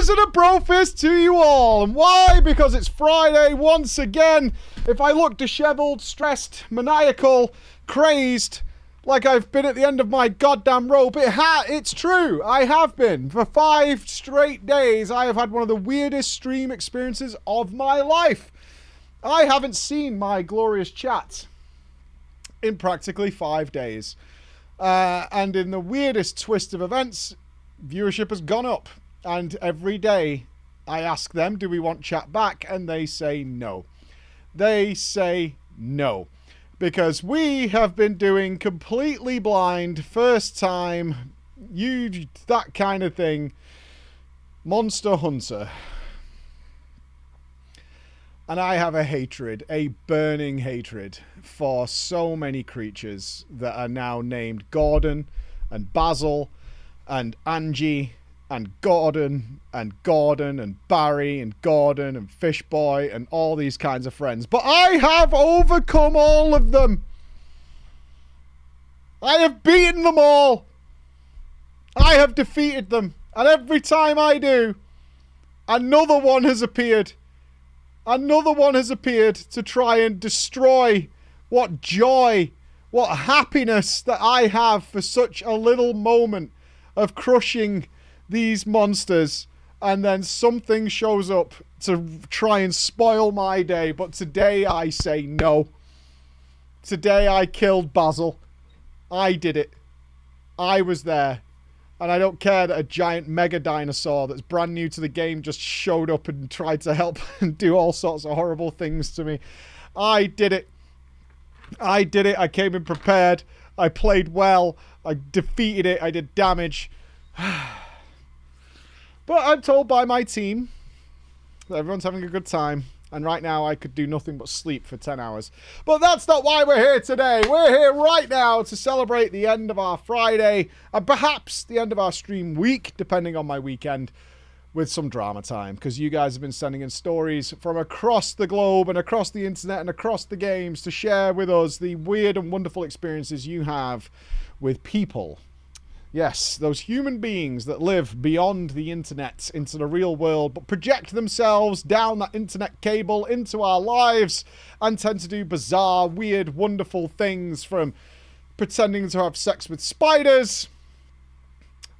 Cheers and a bro fist to you all. And why? Because it's Friday once again. If I look disheveled, stressed, maniacal, crazed, like I've been at the end of my goddamn rope, it's true. I have been. For 5 straight days, I have had one of the weirdest stream experiences of my life. I haven't seen my glorious chat in practically 5 days. And in the weirdest twist of events, viewership has gone up. And every day I ask them, do we want chat back? And they say no. They say no. Because we have been doing completely blind, first time, that kind of thing, Monster Hunter. And I have a hatred, a burning hatred for so many creatures that are now named Gordon and Basil and Angie and Gordon and Barry and Gordon and Fishboy and all these kinds of friends. But I have overcome all of them. I have beaten them all. I have defeated them. And every time I do, another one has appeared. Another one has appeared to try and destroy what joy, what happiness that I have for such a little moment of crushing these monsters. And then something shows up to try and spoil my day. But today I say no. Today I killed Basil. I did it. I was there. And I don't care that a giant mega dinosaur that's brand new to the game just showed up and tried to help and do all sorts of horrible things to me. I did it. I did it. I came in prepared. I played well. I defeated it. I did damage. But I'm told by my team that everyone's having a good time. And right now I could do nothing but sleep for 10 hours. But that's not why we're here today. We're here right now to celebrate the end of our Friday. And perhaps the end of our stream week, depending on my weekend, with some drama time. Because you guys have been sending in stories from across the globe and across the internet and across the games to share with us the weird and wonderful experiences you have with people. Yes, those human beings that live beyond the internet into the real world, but project themselves down that internet cable into our lives and tend to do bizarre, weird, wonderful things, from pretending to have sex with spiders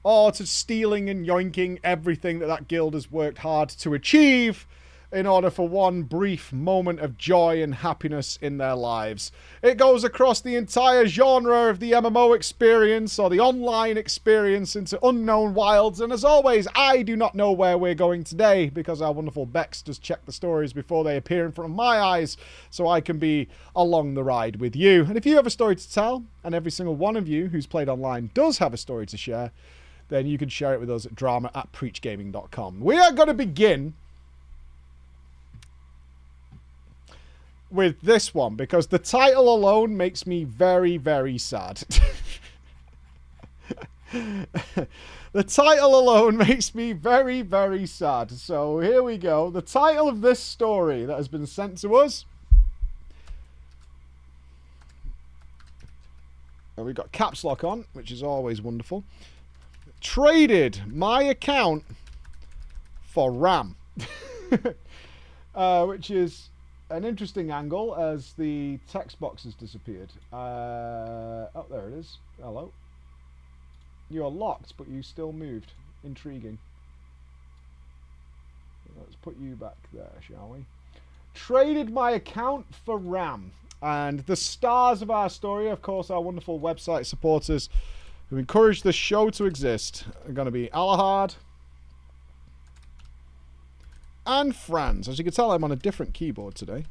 or to stealing and yoinking everything that guild has worked hard to achieve in order for one brief moment of joy and happiness in their lives. It goes across the entire genre of the MMO experience or the online experience into unknown wilds. And as always, I do not know where we're going today because our wonderful Bex does check the stories before they appear in front of my eyes so I can be along the ride with you. And if you have a story to tell, and every single one of you who's played online does have a story to share, then you can share it with us at drama@preachgaming.com. We are going to begin with this one because the title alone makes me very, very sad. The title alone makes me very, very sad. So here we go. The title of this story that has been sent to us. And we've got caps lock on, which is always wonderful. Traded my account for RAM. Which is an interesting angle as the text box has disappeared. Oh, there it is. Hello. You're locked, but you still moved. Intriguing. Let's put you back there, shall we? Traded my account for RAM. And the stars of our story, of course, our wonderful website supporters who encourage the show to exist, are going to be Alahard and Franz. As you can tell, I'm on a different keyboard today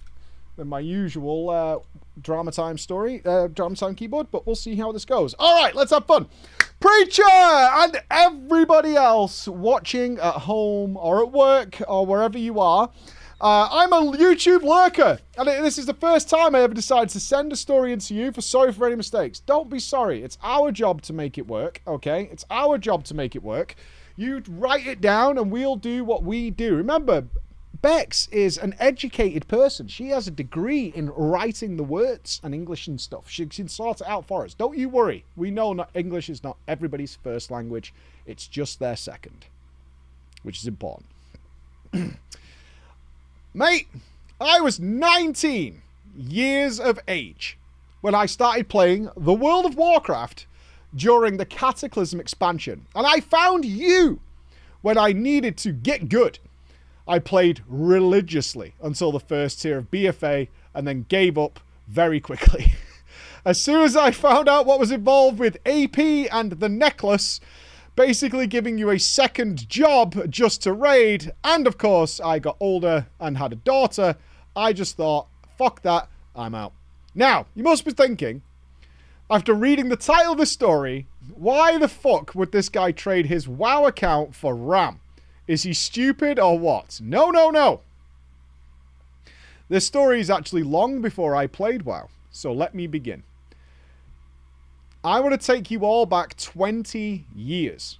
than my usual Drama Time keyboard, but we'll see how this goes. All right, let's have fun. Preacher and everybody else watching at home or at work or wherever you are, I'm a YouTube lurker, and this is the first time I ever decided to send a story into you. Sorry for any mistakes. Don't be sorry. It's our job to make it work, okay? It's our job to make it work. You write it down and we'll do what we do. Remember, Bex is an educated person. She has a degree in writing the words and English and stuff. She can sort it out for us. Don't you worry. We know English is not everybody's first language. It's just their second. which is important. Mate, I was 19 years of age when I started playing the World of Warcraft during the Cataclysm expansion. And I found you when I needed to get good. I played religiously until the first tier of BFA and then gave up very quickly. As soon as I found out what was involved with AP and the necklace, basically giving you a second job just to raid, and of course I got older and had a daughter, I just thought, fuck that, I'm out. Now, you must be thinking, after reading the title of this story, why the fuck would this guy trade his WoW account for RAM? Is he stupid or what? No, no, no. This story is actually long before I played WoW, so let me begin. I want to take you all back 20 years.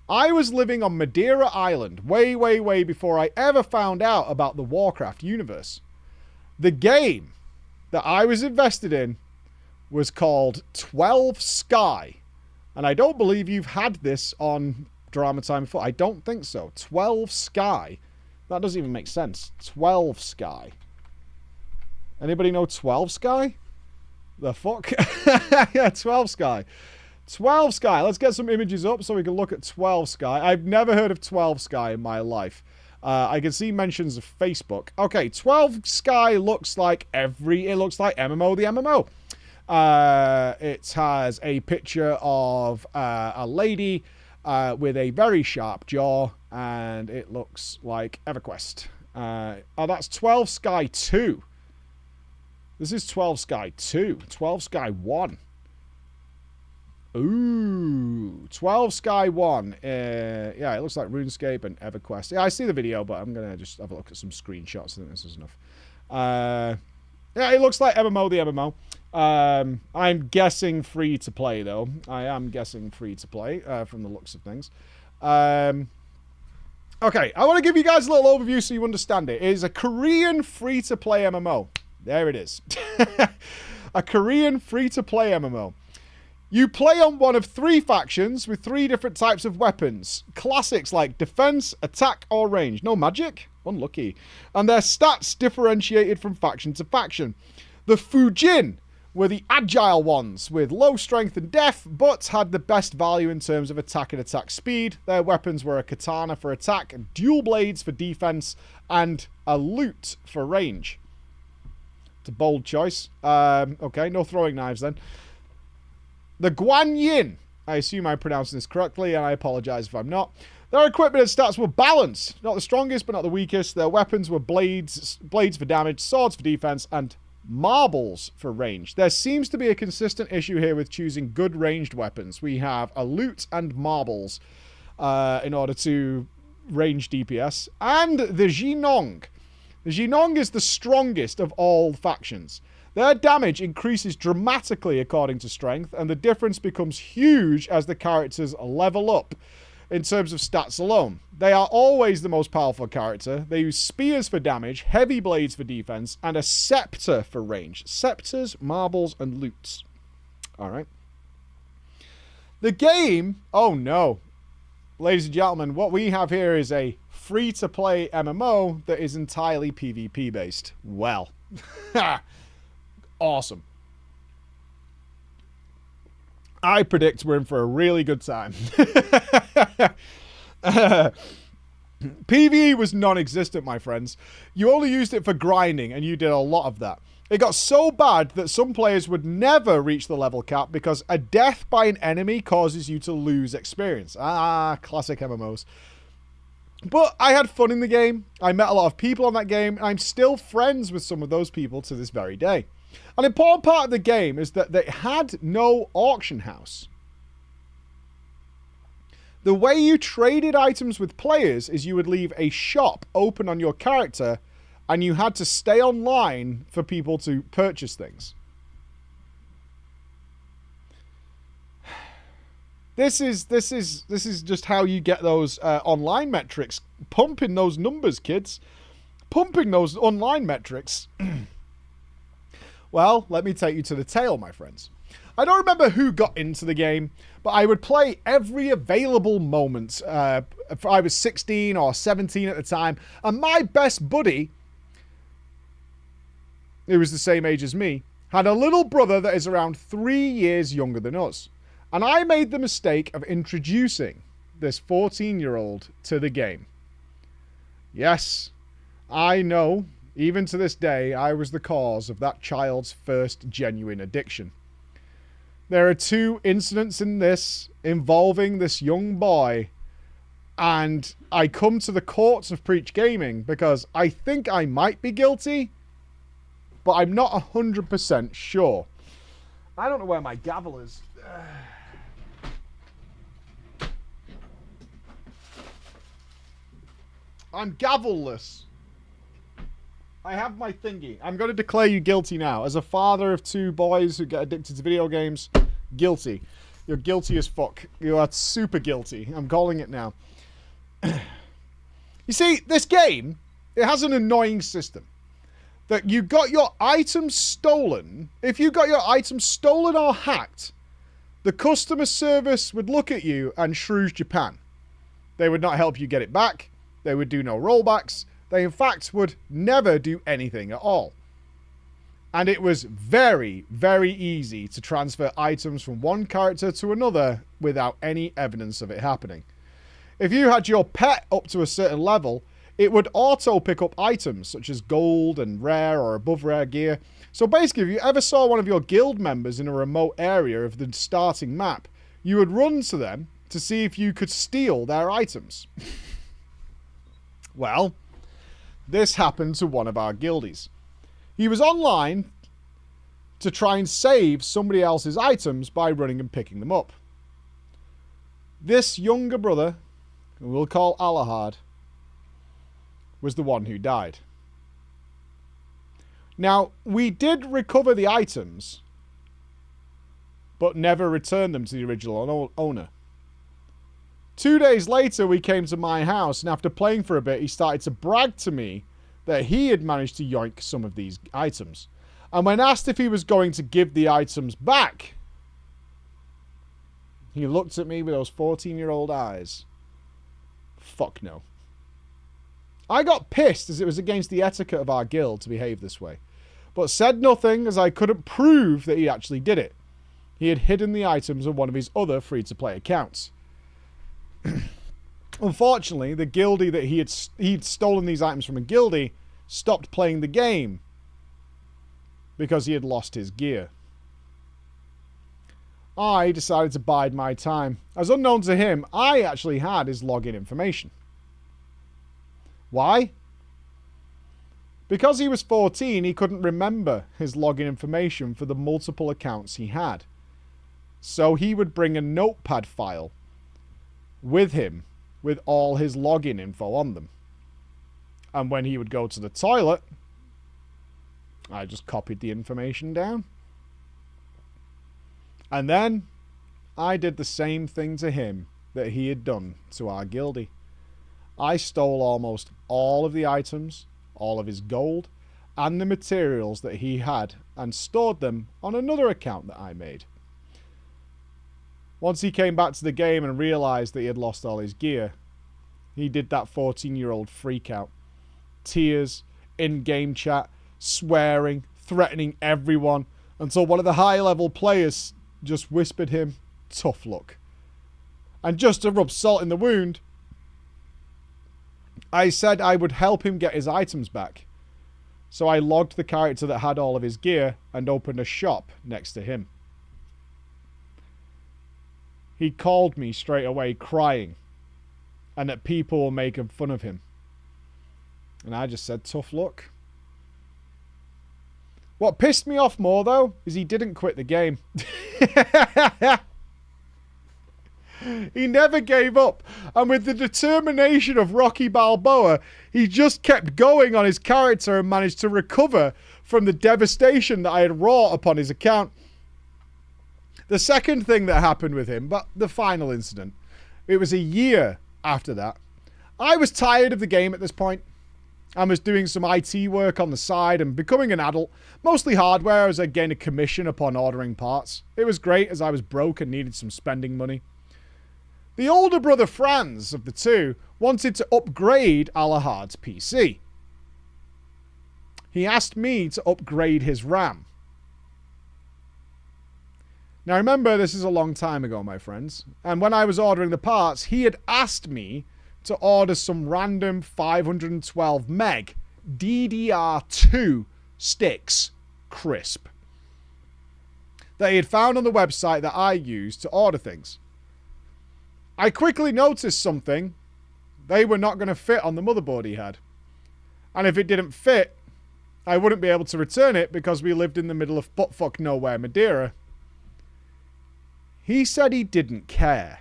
I was living on Madeira Island way, way, way before I ever found out about the Warcraft universe. The game that I was invested in was called 12 Sky. And I don't believe you've had this on Drama Time before. I don't think so. 12 Sky. That doesn't even make sense. 12 Sky. Anybody know 12 Sky? The fuck? Yeah, 12 Sky. 12 Sky. Let's get some images up so we can look at 12 Sky. I've never heard of 12 Sky in my life. I can see mentions of Facebook. Okay, 12 Sky looks like it looks like MMO the MMO. It has a picture of a lady with a very sharp jaw, and it looks like EverQuest. Oh, that's 12 Sky 2. This is 12 Sky 2. 12 Sky 1. Ooh. 12 Sky 1. Yeah, it looks like RuneScape and EverQuest. Yeah, I see the video, but I'm going to just have a look at some screenshots. I think this is enough. Yeah, it looks like MMO the MMO. I'm guessing free to play, though. I am guessing free to play from the looks of things. Okay, I want to give you guys a little overview so you understand it. It is a Korean free-to-play MMO. There it is. A Korean free-to-play MMO. You play on one of 3 factions with 3 different types of weapons. Classics like defense, attack, or range. No magic? Unlucky. And their stats differentiated from faction to faction. The Fujin were the agile ones with low strength and def, but had the best value in terms of attack and attack speed. Their weapons were a katana for attack, dual blades for defense, and a lute for range. It's a bold choice. Okay, no throwing knives then. The Guanyin, I assume I'm pronouncing this correctly, and I apologize if I'm not. Their equipment and stats were balanced. Not the strongest, but not the weakest. Their weapons were blades for damage, swords for defense, and marbles for range. There seems to be a consistent issue here with choosing good ranged weapons. We have a lute and marbles in order to range DPS. And the Jinong. The Jinong is the strongest of all factions. Their damage increases dramatically according to strength, and the difference becomes huge as the characters level up in terms of stats alone. They are always the most powerful character. They use spears for damage, heavy blades for defense, and a scepter for range. Scepters, marbles, and loots. Alright. The game... Oh no. Ladies and gentlemen, what we have here is a free-to-play MMO that is entirely PvP based. Well. Awesome. I predict we're in for a really good time. PvE was non-existent, my friends. You only used it for grinding, and you did a lot of that. It got so bad that some players would never reach the level cap because a death by an enemy causes you to lose experience. Ah, classic MMOs. But I had fun in the game. I met a lot of people on that game, and I'm still friends with some of those people to this very day. An important part of the game is that they had no auction house. The way you traded items with players is you would leave a shop open on your character, and you had to stay online for people to purchase things. This is just how you get those online metrics. Pumping those numbers, kids. Pumping those online metrics. Well, let me take you to the tale, my friends. I don't remember who got into the game, but I would play every available moment. If I was 16 or 17 at the time, and my best buddy, who was the same age as me, had a little brother that is around 3 years younger than us. And I made the mistake of introducing this 14-year-old to the game. Yes, I know, even to this day, I was the cause of that child's first genuine addiction. There are 2 incidents in this involving this young boy, and I come to the courts of Preach Gaming because I think I might be guilty, but I'm not 100% sure. I don't know where my gavel is. I'm gavelless. I have my thingy. I'm going to declare you guilty now. As a father of 2 boys who get addicted to video games, guilty. You're guilty as fuck. You are super guilty. I'm calling it now. You see, this game, it has an annoying system. That you got your items stolen. If you got your items stolen or hacked, the customer service would look at you and shrews Japan. They would not help you get it back. They would do no rollbacks. They, in fact, would never do anything at all. And it was very, very easy to transfer items from one character to another without any evidence of it happening. If you had your pet up to a certain level, it would auto pick up items such as gold and rare or above rare gear. So basically, if you ever saw one of your guild members in a remote area of the starting map, you would run to them to see if you could steal their items. Well, this happened to one of our guildies. He was online to try and save somebody else's items by running and picking them up. This younger brother, who we'll call Alahard, was the one who died. Now, we did recover the items, but never returned them to the original owner. 2 days later, we came to my house, and after playing for a bit, he started to brag to me that he had managed to yoink some of these items. And when asked if he was going to give the items back, he looked at me with those 14-year-old eyes. Fuck no. I got pissed as it was against the etiquette of our guild to behave this way, but said nothing as I couldn't prove that he actually did it. He had hidden the items on one of his other free-to-play accounts. Unfortunately, the guildie that he'd stolen these items from a guildie stopped playing the game because he had lost his gear. I decided to bide my time. As unknown to him, I actually had his login information. Why? Because he was 14, he couldn't remember his login information for the multiple accounts he had. So he would bring a notepad file with him with all his login info on them. And when he would go to the toilet, I just copied the information down. And then I did the same thing to him that he had done to our guildie. I stole almost all of the items, all of his gold, and the materials that he had and stored them on another account that I made. Once he came back to the game and realised that he had lost all his gear, he did that 14-year-old freak out. Tears, in-game chat, swearing, threatening everyone, until one of the high-level players just whispered him, "Tough luck." And just to rub salt in the wound, I said I would help him get his items back. So I logged the character that had all of his gear and opened a shop next to him. He called me straight away crying, and that people were making fun of him. And I just said, tough luck. What pissed me off more, though, is he didn't quit the game. He never gave up. And with the determination of Rocky Balboa, he just kept going on his character and managed to recover from the devastation that I had wrought upon his account. The second thing that happened with him, but the final incident, it was a year after that. I was tired of the game at this point. I was doing some IT work on the side and becoming an adult, mostly hardware as I gained a commission upon ordering parts. It was great as I was broke and needed some spending money. The older brother Franz of the two wanted to upgrade Alahard's PC. He asked me to upgrade his RAM. Now remember, this is a long time ago, my friends. And when I was ordering the parts, he had asked me to order some random 512 meg DDR2 sticks, crisp, that he had found on the website that I used to order things. I quickly noticed something. They were not going to fit on the motherboard he had. And if it didn't fit, I wouldn't be able to return it because we lived in the middle of buttfuck nowhere, Madeira. He said he didn't care.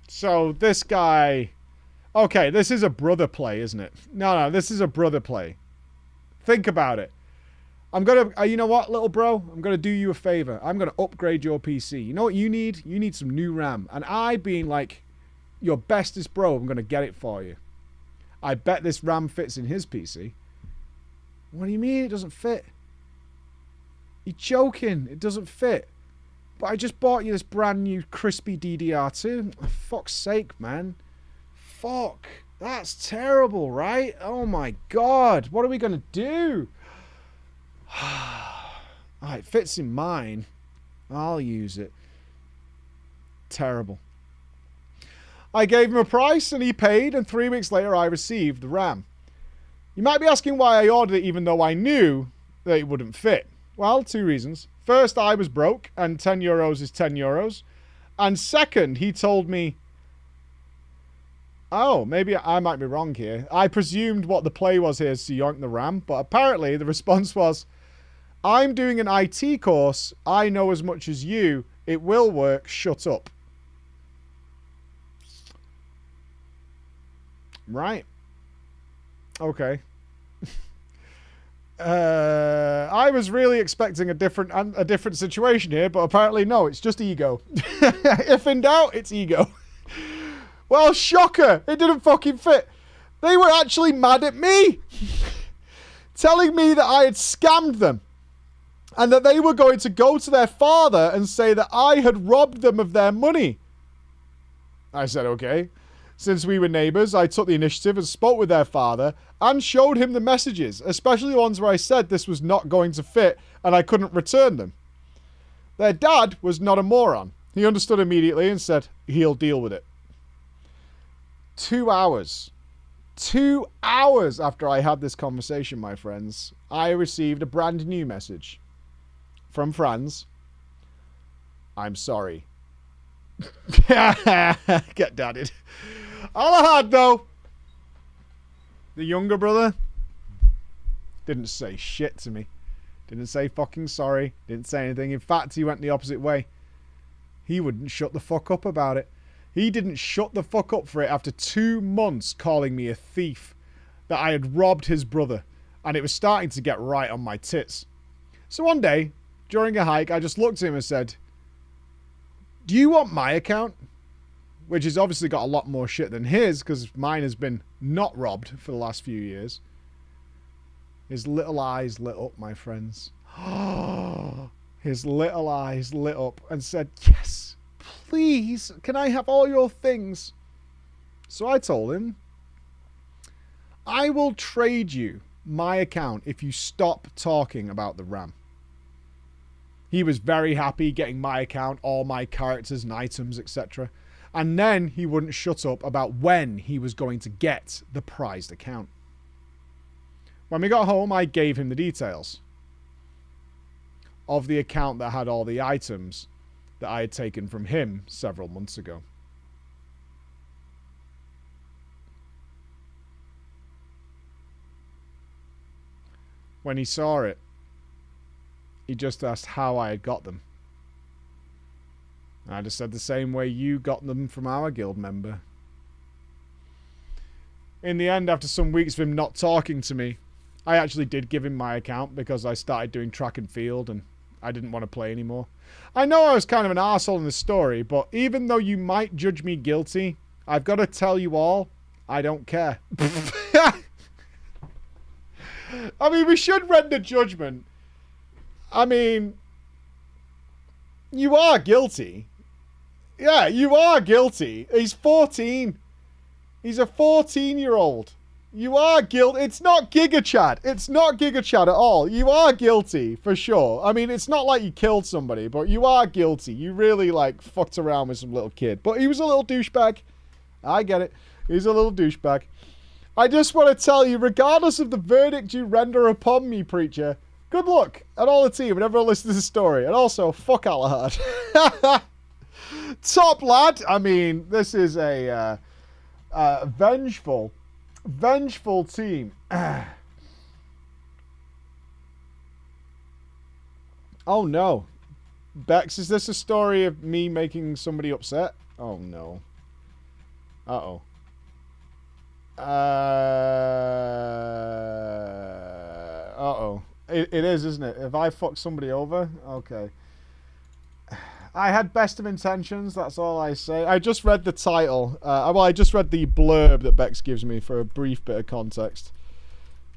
So this guy... Okay, this is a brother play, isn't it? No, this is a brother play. Think about it. I'm going to... you know what, little bro? I'm going to do you a favor. I'm going to upgrade your PC. You know what you need? You need some new RAM. And I, being like your bestest bro, I'm going to get it for you. I bet this RAM fits in his PC. What do you mean it doesn't fit? You're joking. It doesn't fit. But I just bought you this brand new crispy DDR2. Oh, fuck's sake, man. Fuck. That's terrible, right? Oh my god. What are we going to do? It fits in mine. I'll use it. Terrible. I gave him a price and he paid, and 3 weeks later I received the RAM. You might be asking why I ordered it even though I knew that it wouldn't fit. Well, 2 reasons. First, I was broke, and €10 is €10. And second, he told me... Oh, maybe I might be wrong here. I presumed what the play was here is to yoink the RAM, but apparently the response was, I'm doing an IT course, I know as much as you, it will work, shut up. Right. Okay. I was really expecting a different situation here, but apparently no, it's just ego. If in doubt, it's ego. Well, shocker, it didn't fucking fit. They were actually mad at me, telling me that I had scammed them and that they were going to go to their father and say that I had robbed them of their money. I said, okay. Since we were neighbours, I took the initiative and spoke with their father and showed him the messages, especially the ones where I said this was not going to fit and I couldn't return them. Their dad was not a moron. He understood immediately and said, he'll deal with it. 2 hours. 2 hours after I had this conversation, my friends, I received a brand new message from Franz. I'm sorry. Get dadded. Alahard, though, the younger brother, didn't say shit to me. Didn't say fucking sorry. Didn't say anything. In fact, he went the opposite way. He wouldn't shut the fuck up about it. He didn't shut the fuck up for it after 2 months calling me a thief, that I had robbed his brother, and it was starting to get right on my tits. So one day, during a hike, I just looked at him and said, do you want my account? Which has obviously got a lot more shit than his, because mine has been not robbed for the last few years. His little eyes lit up, my friends. His little eyes lit up and said, yes, please, can I have all your things? So I told him, I will trade you my account if you stop talking about the RAM. He was very happy getting my account, all my characters and items, etc. And then he wouldn't shut up about when he was going to get the prized account. When we got home, I gave him the details of the account that had all the items that I had taken from him several months ago. When he saw it, he just asked how I had got them. I just said the same way you got them from our guild member. In the end, after some weeks of him not talking to me, I actually did give him my account because I started doing track and field and I didn't want to play anymore. I know I was kind of an arsehole in the story, but even though you might judge me guilty, I've got to tell you all, I don't care. I mean, we should render judgment. I mean, you are guilty. Yeah, you are guilty. He's 14. He's a 14-year-old. You are guilty. It's not Giga Chad. It's not Giga Chad at all. You are guilty, for sure. I mean, it's not like you killed somebody, but you are guilty. You really, like, fucked around with some little kid. But he was a little douchebag. I get it. He's a little douchebag. I just want to tell you, regardless of the verdict you render upon me, Preacher, good luck and all the team and everyone listening to the story. And also, fuck Alahard. Top lad. I mean, this is a vengeful team. Oh no. Bex, is this a story of me making somebody upset? Oh no. Uh-oh. Uh-oh. It is, isn't it? If I fuck somebody over? Okay. I had best of intentions, that's all I say. I just read the title. Well, I just read the blurb that Bex gives me for a brief bit of context.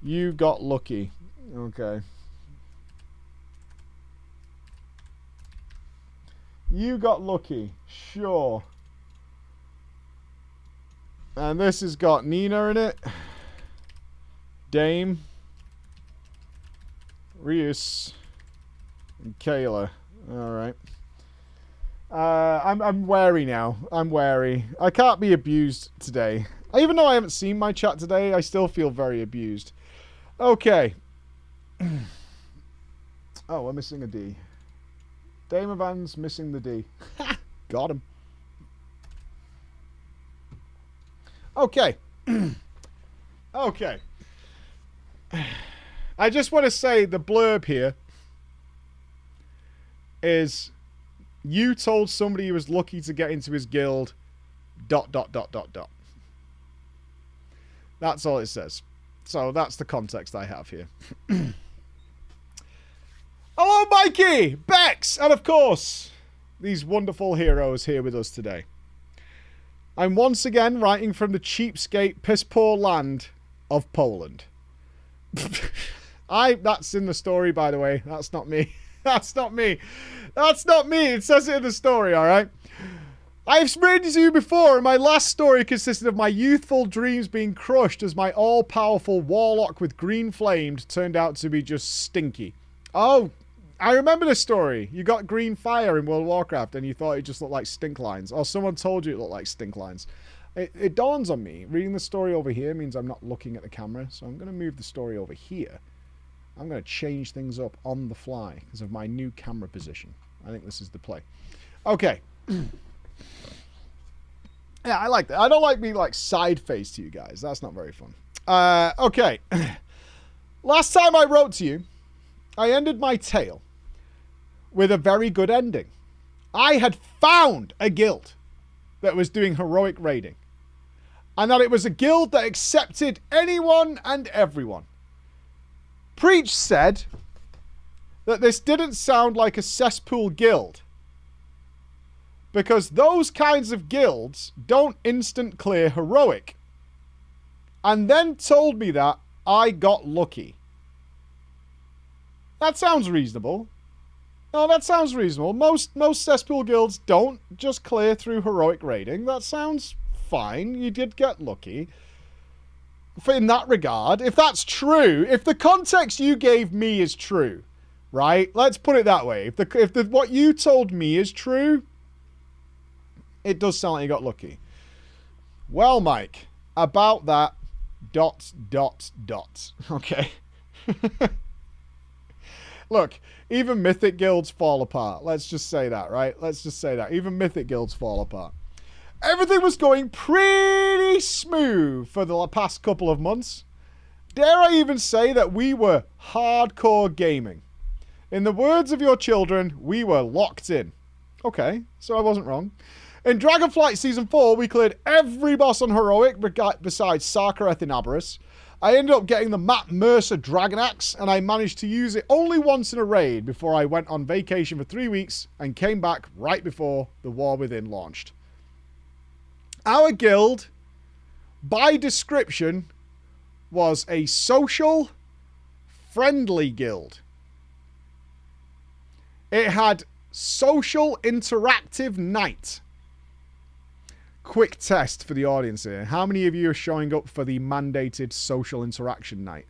You got lucky. Okay. You got lucky. Sure. And this has got Nina in it. Dame. Rius. And Kayla. Alright. I'm wary now. I'm wary. I can't be abused today. Even though I haven't seen my chat today, I still feel very abused. Okay. Oh, we're missing a D. Dame Evans missing the D. Got him. Okay. Okay. I just want to say the blurb here is you told somebody he was lucky to get into his guild ... That's all it says. So that's the context I have here. Hello, Mikey! Bex! And of course, these wonderful heroes here with us today. I'm once again writing from the cheapskate, piss-poor land of Poland. That's in the story, by the way. That's not me. That's not me. That's not me. It says it in the story, alright? I've written to you before, and my last story consisted of my youthful dreams being crushed as my all-powerful warlock with green flamed turned out to be just stinky. Oh, I remember this story. You got green fire in World of Warcraft, and you thought it just looked like stink lines. Or someone told you it looked like stink lines. It dawns on me. Reading the story over here means I'm not looking at the camera, so I'm going to move the story over here. I'm going to change things up on the fly because of my new camera position. I think this is the play. Okay. Yeah, I like that. I don't like being like side-faced to you guys. That's not very fun. Okay. Last time I wrote to you, I ended my tale with a very good ending. I had found a guild that was doing heroic raiding. And that it was a guild that accepted anyone and everyone. Preach said that this didn't sound like a cesspool guild. Because those kinds of guilds don't instant clear heroic. And then told me that I got lucky. That sounds reasonable. No, that sounds reasonable. Most cesspool guilds don't just clear through heroic raiding. That sounds fine. You did get lucky. In that regard, if that's true, if the context you gave me is true, right? Let's put it that way. If what you told me is true, it does sound like you got lucky. Well, Mike, about that ... Okay. Look, even mythic guilds fall apart. Let's just say that, right? Let's just say that. Even mythic guilds fall apart. Everything was going pretty smooth for the past couple of months. Dare I even say that we were hardcore gaming. In the words of your children, we were locked in. Okay, so I wasn't wrong. In Dragonflight Season 4, we cleared every boss on Heroic besides Sarkareth in Aberrus. I ended up getting the Matt Mercer Dragon Axe, and I managed to use it only once in a raid before I went on vacation for 3 weeks and came back right before the War Within launched. Our guild, by description, was a social, friendly guild. It had social interactive night. Quick test for the audience here. How many of you are showing up for the mandated social interaction night?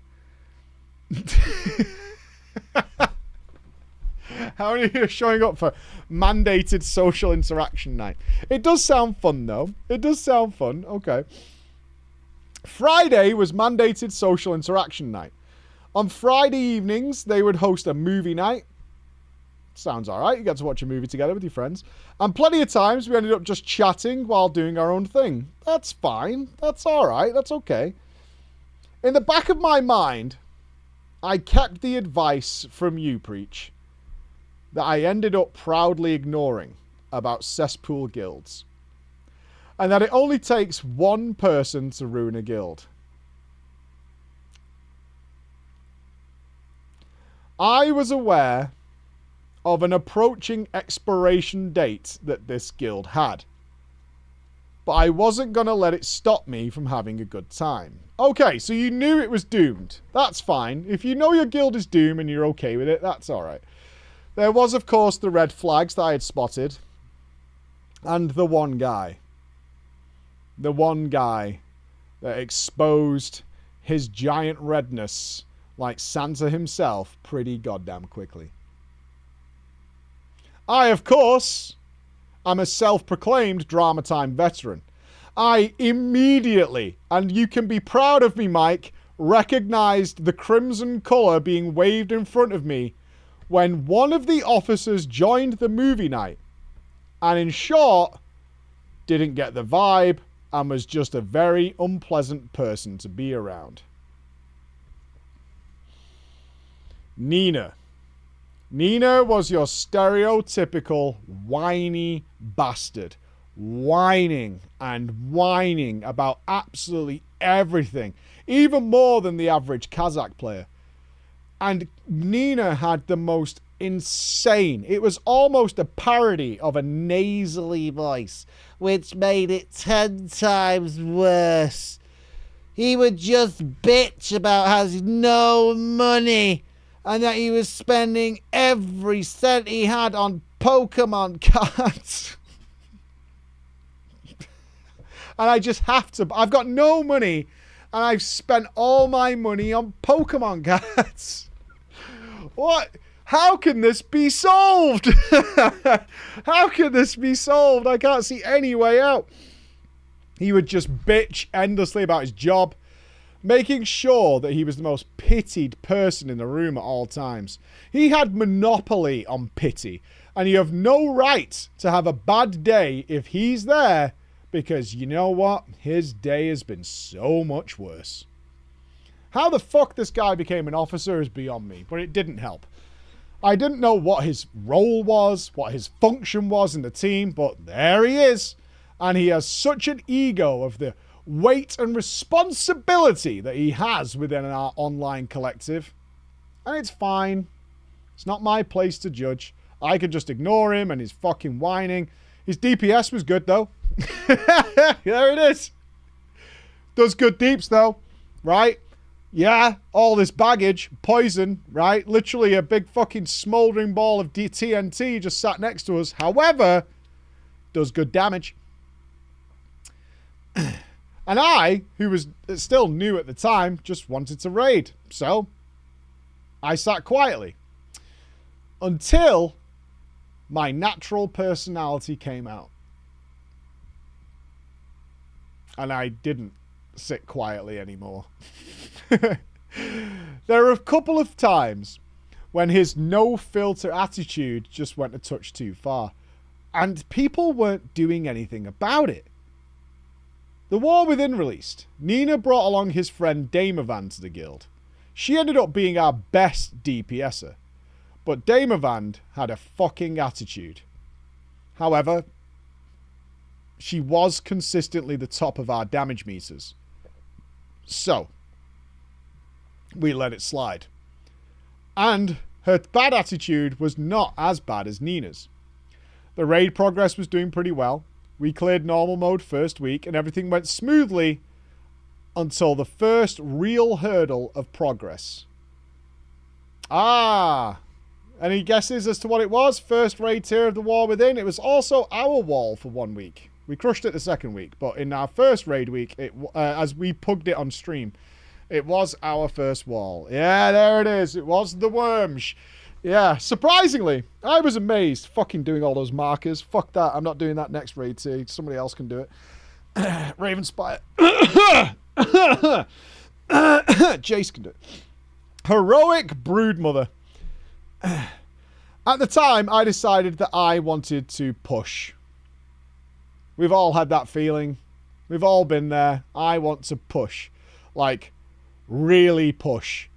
How many of you are showing up for mandated social interaction night? It does sound fun, though. It does sound fun. Okay. Friday was mandated social interaction night. On Friday evenings, they would host a movie night. Sounds alright. You get to watch a movie together with your friends. And plenty of times we ended up just chatting while doing our own thing. That's fine. That's alright. That's okay. In the back of my mind, I kept the advice from you, Preach, that I ended up proudly ignoring about cesspool guilds. And that it only takes one person to ruin a guild. I was aware of an approaching expiration date that this guild had. But I wasn't going to let it stop me from having a good time. Okay, so you knew it was doomed. That's fine. If you know your guild is doomed and you're okay with it, that's alright. There was, of course, the red flags that I had spotted. And the one guy. The one guy that exposed his giant redness like Santa himself pretty goddamn quickly. I, of course, am a self-proclaimed Drama Time veteran. I immediately, and you can be proud of me, Mike, recognized the crimson colour being waved in front of me when one of the officers joined the movie night. And in short, didn't get the vibe and was just a very unpleasant person to be around. Nina. Nina was your stereotypical whiny bastard. Whining and whining about absolutely everything. Even more than the average Kazakh player. And Nina had the most insane. It was almost a parody of a nasally voice, which made it 10 times worse. He would just bitch about having no money and that he was spending every cent he had on Pokemon cards. And I just have to. I've got no money and I've spent all my money on Pokemon cards. What? How can this be solved? How can this be solved? I can't see any way out. He would just bitch endlessly about his job, making sure that he was the most pitied person in the room at all times. He had monopoly on pity, and you have no right to have a bad day if he's there, because you know what? His day has been so much worse. How the fuck this guy became an officer is beyond me, but it didn't help. I didn't know what his role was, what his function was in the team, but there he is. And he has such an ego of the weight and responsibility that he has within our online collective. And it's fine. It's not my place to judge. I could just ignore him and his fucking whining. His DPS was good, though. There it is. Does good deeps, though. Right? Yeah, all this baggage, poison, right? Literally a big fucking smouldering ball of TNT just sat next to us. However, does good damage. And I, who was still new at the time, just wanted to raid. So, I sat quietly. Until my natural personality came out. And I didn't sit quietly anymore. There are a couple of times when his no filter attitude just went a touch too far, and people weren't doing anything about it. The War Within released. Nina brought along his friend Damavand to the guild. She ended up being our best DPSer, but Damavand had a fucking attitude. However, she was consistently the top of our damage meters. So, we let it slide. And her bad attitude was not as bad as Nina's. The raid progress was doing pretty well. We cleared normal mode first week and everything went smoothly until the first real hurdle of progress. Any guesses as to what it was? First raid tier of the War Within. It was also our wall for 1 week. We crushed it the second week, but in our first raid week, as we pugged it on stream, it was our first wall. Yeah, there it is. It was the Worms. Yeah, surprisingly, I was amazed. Fucking doing all those markers. Fuck that. I'm not doing that next raid tier. Somebody else can do it. Ravenspire. Jace can do it. Heroic Broodmother. At the time, I decided that I wanted to push. We've all had that feeling. We've all been there. I want to push. Like, really push.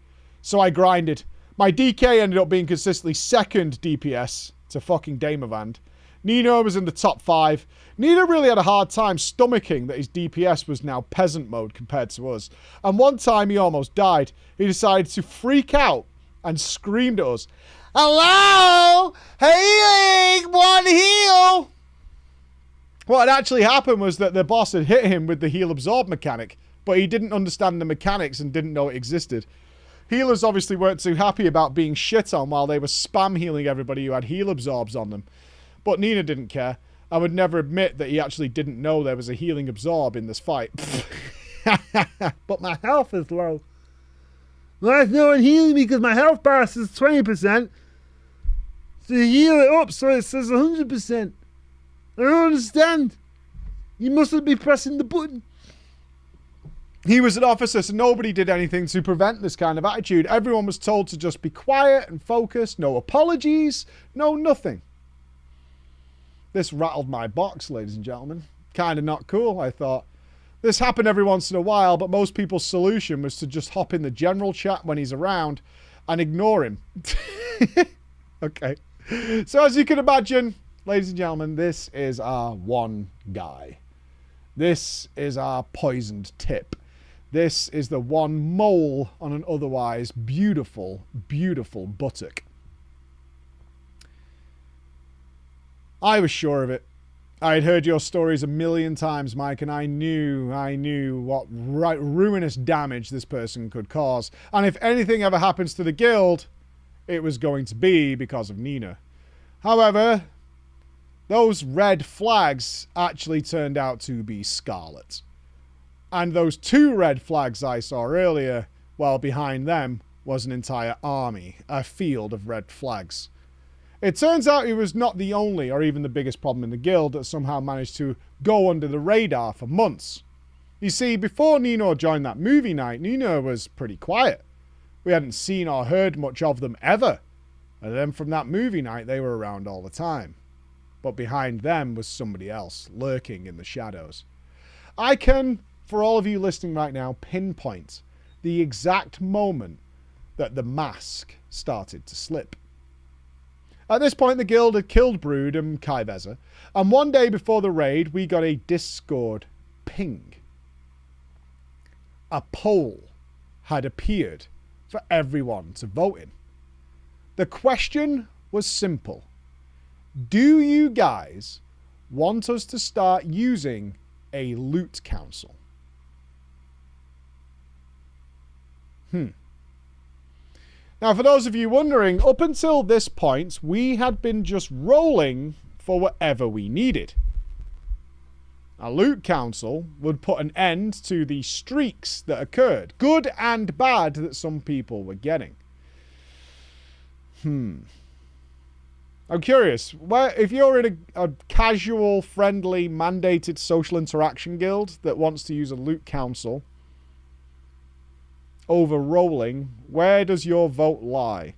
So I grinded. My DK ended up being consistently second DPS to fucking Damavand. Nino was in the top 5. Nino really had a hard time stomaching that his DPS was now peasant mode compared to us. And one time he almost died. He decided to freak out and screamed at us, "Hello? Healing! One heal!" What had actually happened was that the boss had hit him with the heal absorb mechanic, but he didn't understand the mechanics and didn't know it existed. Healers obviously weren't too happy about being shit on while they were spam healing everybody who had heal absorbs on them. But Nina didn't care and would never admit that he actually didn't know there was a healing absorb in this fight. But my health is low. There's no one healing me because my health bar says 20%. So you heal it up so it says 100%. I don't understand. You mustn't be pressing the button. He was an officer, so nobody did anything to prevent this kind of attitude. Everyone was told to just be quiet and focus. No apologies. No nothing. This rattled my box, ladies and gentlemen. Kind of not cool, I thought. This happened every once in a while, but most people's solution was to just hop in the general chat when he's around and ignore him. Okay. So as you can imagine, ladies and gentlemen, this is our one guy. This is our poisoned tip. This is the one mole on an otherwise beautiful, beautiful buttock. I was sure of it. I had heard your stories a million times, Mike, and I knew what ruinous damage this person could cause. And if anything ever happens to the guild, it was going to be because of Nina. However, those red flags actually turned out to be scarlet. And those 2 red flags I saw earlier, well, behind them was an entire army, a field of red flags. It turns out he was not the only or even the biggest problem in the guild that somehow managed to go under the radar for months. You see, before Nino joined that movie night, Nino was pretty quiet. We hadn't seen or heard much of them ever. And then from that movie night, they were around all the time. But behind them was somebody else, lurking in the shadows. I can, for all of you listening right now, pinpoint the exact moment that the mask started to slip. At this point, the guild had killed Brood and Kaiveza, and one day before the raid, we got a Discord ping. A poll had appeared for everyone to vote in. The question was simple. Do you guys want us to start using a loot council? Now, for those of you wondering, up until this point, we had been just rolling for whatever we needed. A loot council would put an end to the streaks that occurred, good and bad, that some people were getting. I'm curious, if you're in a casual, friendly, mandated social interaction guild that wants to use a loot council over rolling, where does your vote lie?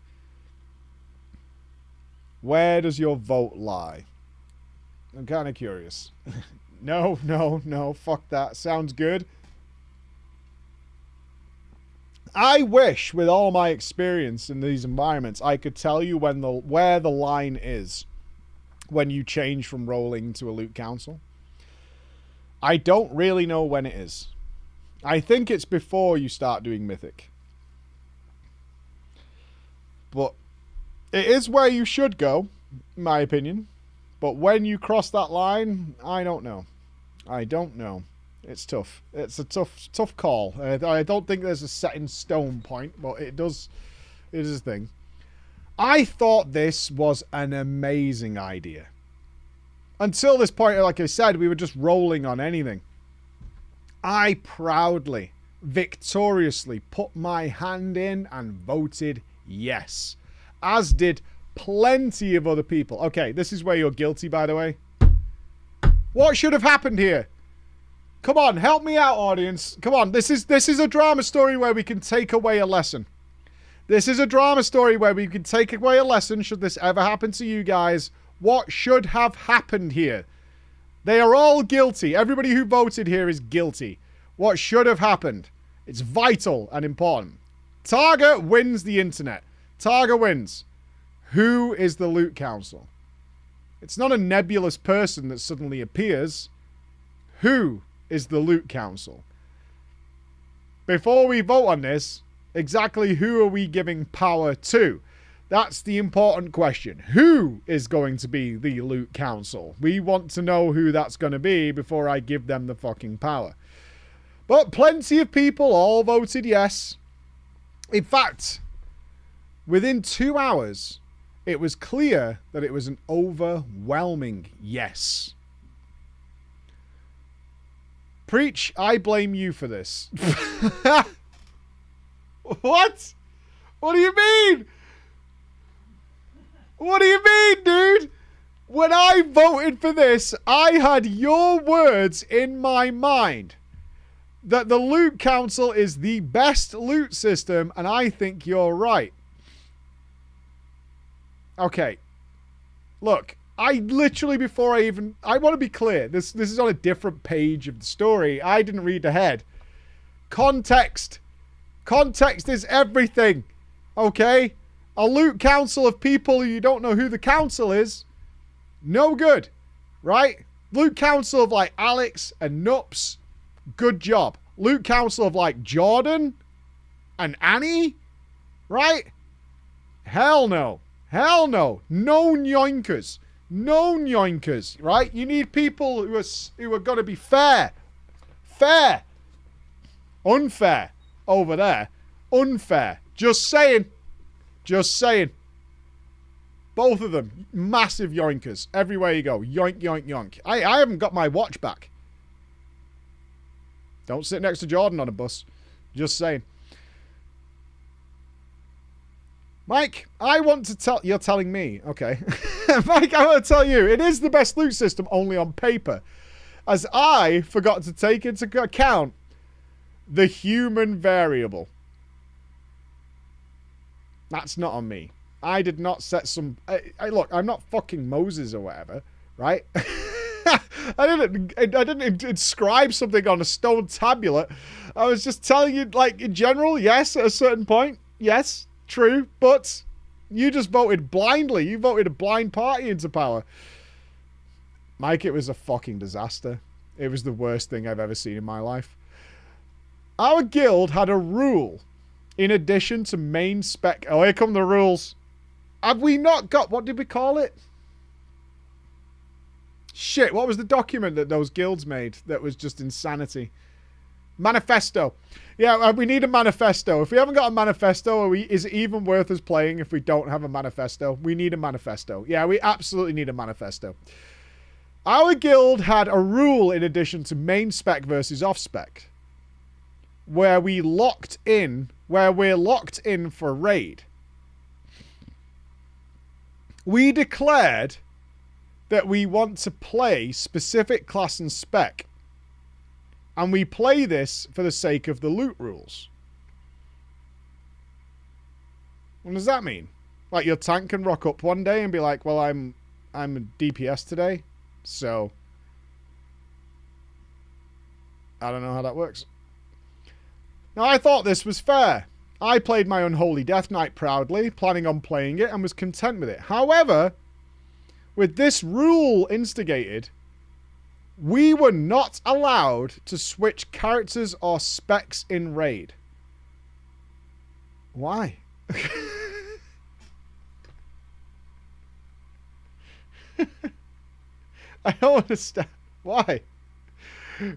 Where does your vote lie? I'm kind of curious. No, fuck that. Sounds good. I wish, with all my experience in these environments, I could tell you where the line is when you change from rolling to a loot council. I don't really know when it is. I think it's before you start doing Mythic. But it is where you should go, in my opinion. But when you cross that line, I don't know. I don't know. It's tough. It's a tough call. I don't think there's a set in stone point, but it is a thing. I thought this was an amazing idea. Until this point, like I said, we were just rolling on anything. I proudly, victoriously put my hand in and voted yes. As did plenty of other people. Okay, this is where you're guilty, by the way. What should have happened here? Come on, help me out, audience. Come on, this is a drama story where we can take away a lesson. This is a drama story where we can take away a lesson should this ever happen to you guys. What should have happened here? They are all guilty. Everybody who voted here is guilty. What should have happened? It's vital and important. Targa wins the internet. Targa wins. Who is the Loot Council? It's not a nebulous person that suddenly appears. Who is the Loot Council? Before we vote on this, exactly who are we giving power to? That's the important question. Who is going to be the Loot Council? We want to know who that's going to be before I give them the fucking power. But plenty of people all voted yes. In fact, within 2 hours, it was clear that it was an overwhelming yes. Preach, I blame you for this. What? What do you mean? What do you mean, dude? When I voted for this, I had your words in my mind. That the Loot Council is the best loot system, and I think you're right. Okay. Look, I literally, before I want to be clear, this is on a different page of the story. I didn't read ahead. Context. Context is everything. Okay? A Loot Council of people who you don't know who the council is. No good. Right? Loot Council of like Alex and Nups. Good job. Loot Council of like Jordan and Annie. Right? Hell no. Hell no. No yoinkers. No yoinkers. Right? You need people who are going to be fair. Fair. Unfair. Over there. Unfair. Just saying. Just saying. Both of them. Massive yoinkers. Everywhere you go. Yoink, yoink, yoink. I haven't got my watch back. Don't sit next to Jordan on a bus. Just saying. Mike, I want to tell... You're telling me. Okay. Mike, I want to tell you. It is the best loot system only on paper. As I forgot to take into account the human variable. That's not on me. I did not set some... look, I'm not fucking Moses or whatever, right? I didn't inscribe something on a stone tablet. I was just telling you, like, in general, yes, at a certain point. Yes, true. But you just voted blindly. You voted a blind party into power. Mike, it was a fucking disaster. It was the worst thing I've ever seen in my life. Our guild had a rule in addition to main spec. Oh, here come the rules. Have we not got... What did we call it? Shit, what was the document that those guilds made that was just insanity? Manifesto. Yeah, we need a manifesto. If we haven't got a manifesto, is it even worth us playing if we don't have a manifesto? We need a manifesto. Yeah, we absolutely need a manifesto. Our guild had a rule in addition to main spec versus off spec. Where we're locked in for raid. We declared that we want to play specific class and spec. And we play this for the sake of the loot rules. What does that mean? Like your tank can rock up one day and be like, well, I'm a DPS today, so I don't know how that works. Now, I thought this was fair. I played my Unholy Death Knight proudly, planning on playing it, and was content with it. However, with this rule instigated, we were not allowed to switch characters or specs in raid. Why? I don't understand. Why?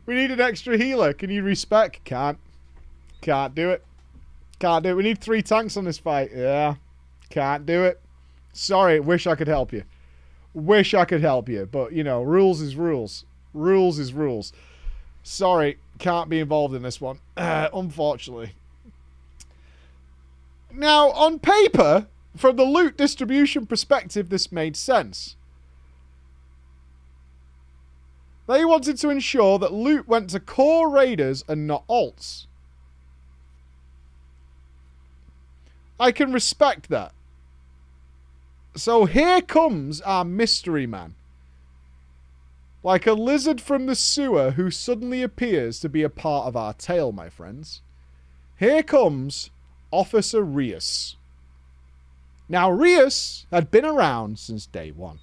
We need an extra healer. Can you respec? Can't. Can't do it. Can't do it. We need 3 tanks on this fight. Yeah. Can't do it. Sorry. Wish I could help you. Wish I could help you. But, you know, rules is rules. Rules is rules. Sorry. Can't be involved in this one. Unfortunately. Now, on paper, from the loot distribution perspective, this made sense. They wanted to ensure that loot went to core raiders and not alts. I can respect that. So here comes our mystery man. Like a lizard from the sewer who suddenly appears to be a part of our tale, my friends. Here comes Officer Rios. Now, Rios had been around since day one.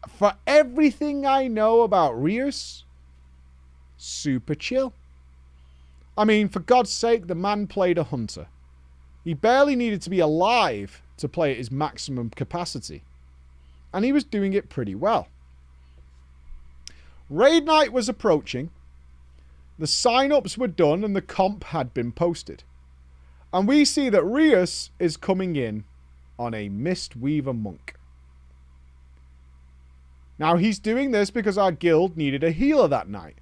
For everything I know about Rios, super chill. I mean, for God's sake, the man played a hunter. He barely needed to be alive to play at his maximum capacity. And he was doing it pretty well. Raid night was approaching. The sign-ups were done and the comp had been posted. And we see that Rios is coming in on a Mistweaver Monk. Now, he's doing this because our guild needed a healer that night.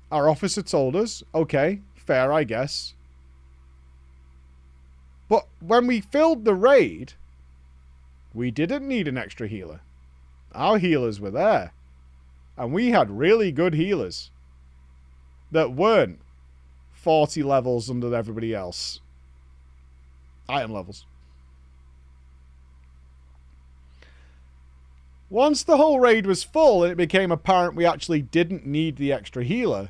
Our officer told us, okay, fair, I guess. But when we filled the raid, we didn't need an extra healer. Our healers were there. And we had really good healers that weren't 40 levels under everybody else. Item levels. Once the whole raid was full and it became apparent we actually didn't need the extra healer,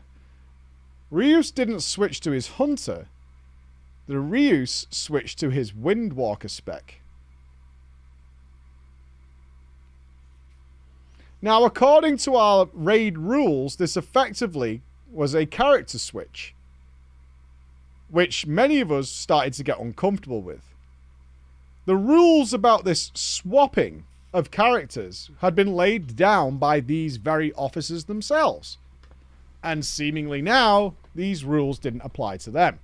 Rios didn't switch to his hunter. The Rios switched to his Windwalker spec. Now, according to our raid rules, this effectively was a character switch, which many of us started to get uncomfortable with. The rules about this swapping of characters had been laid down by these very officers themselves. And seemingly now, these rules didn't apply to them.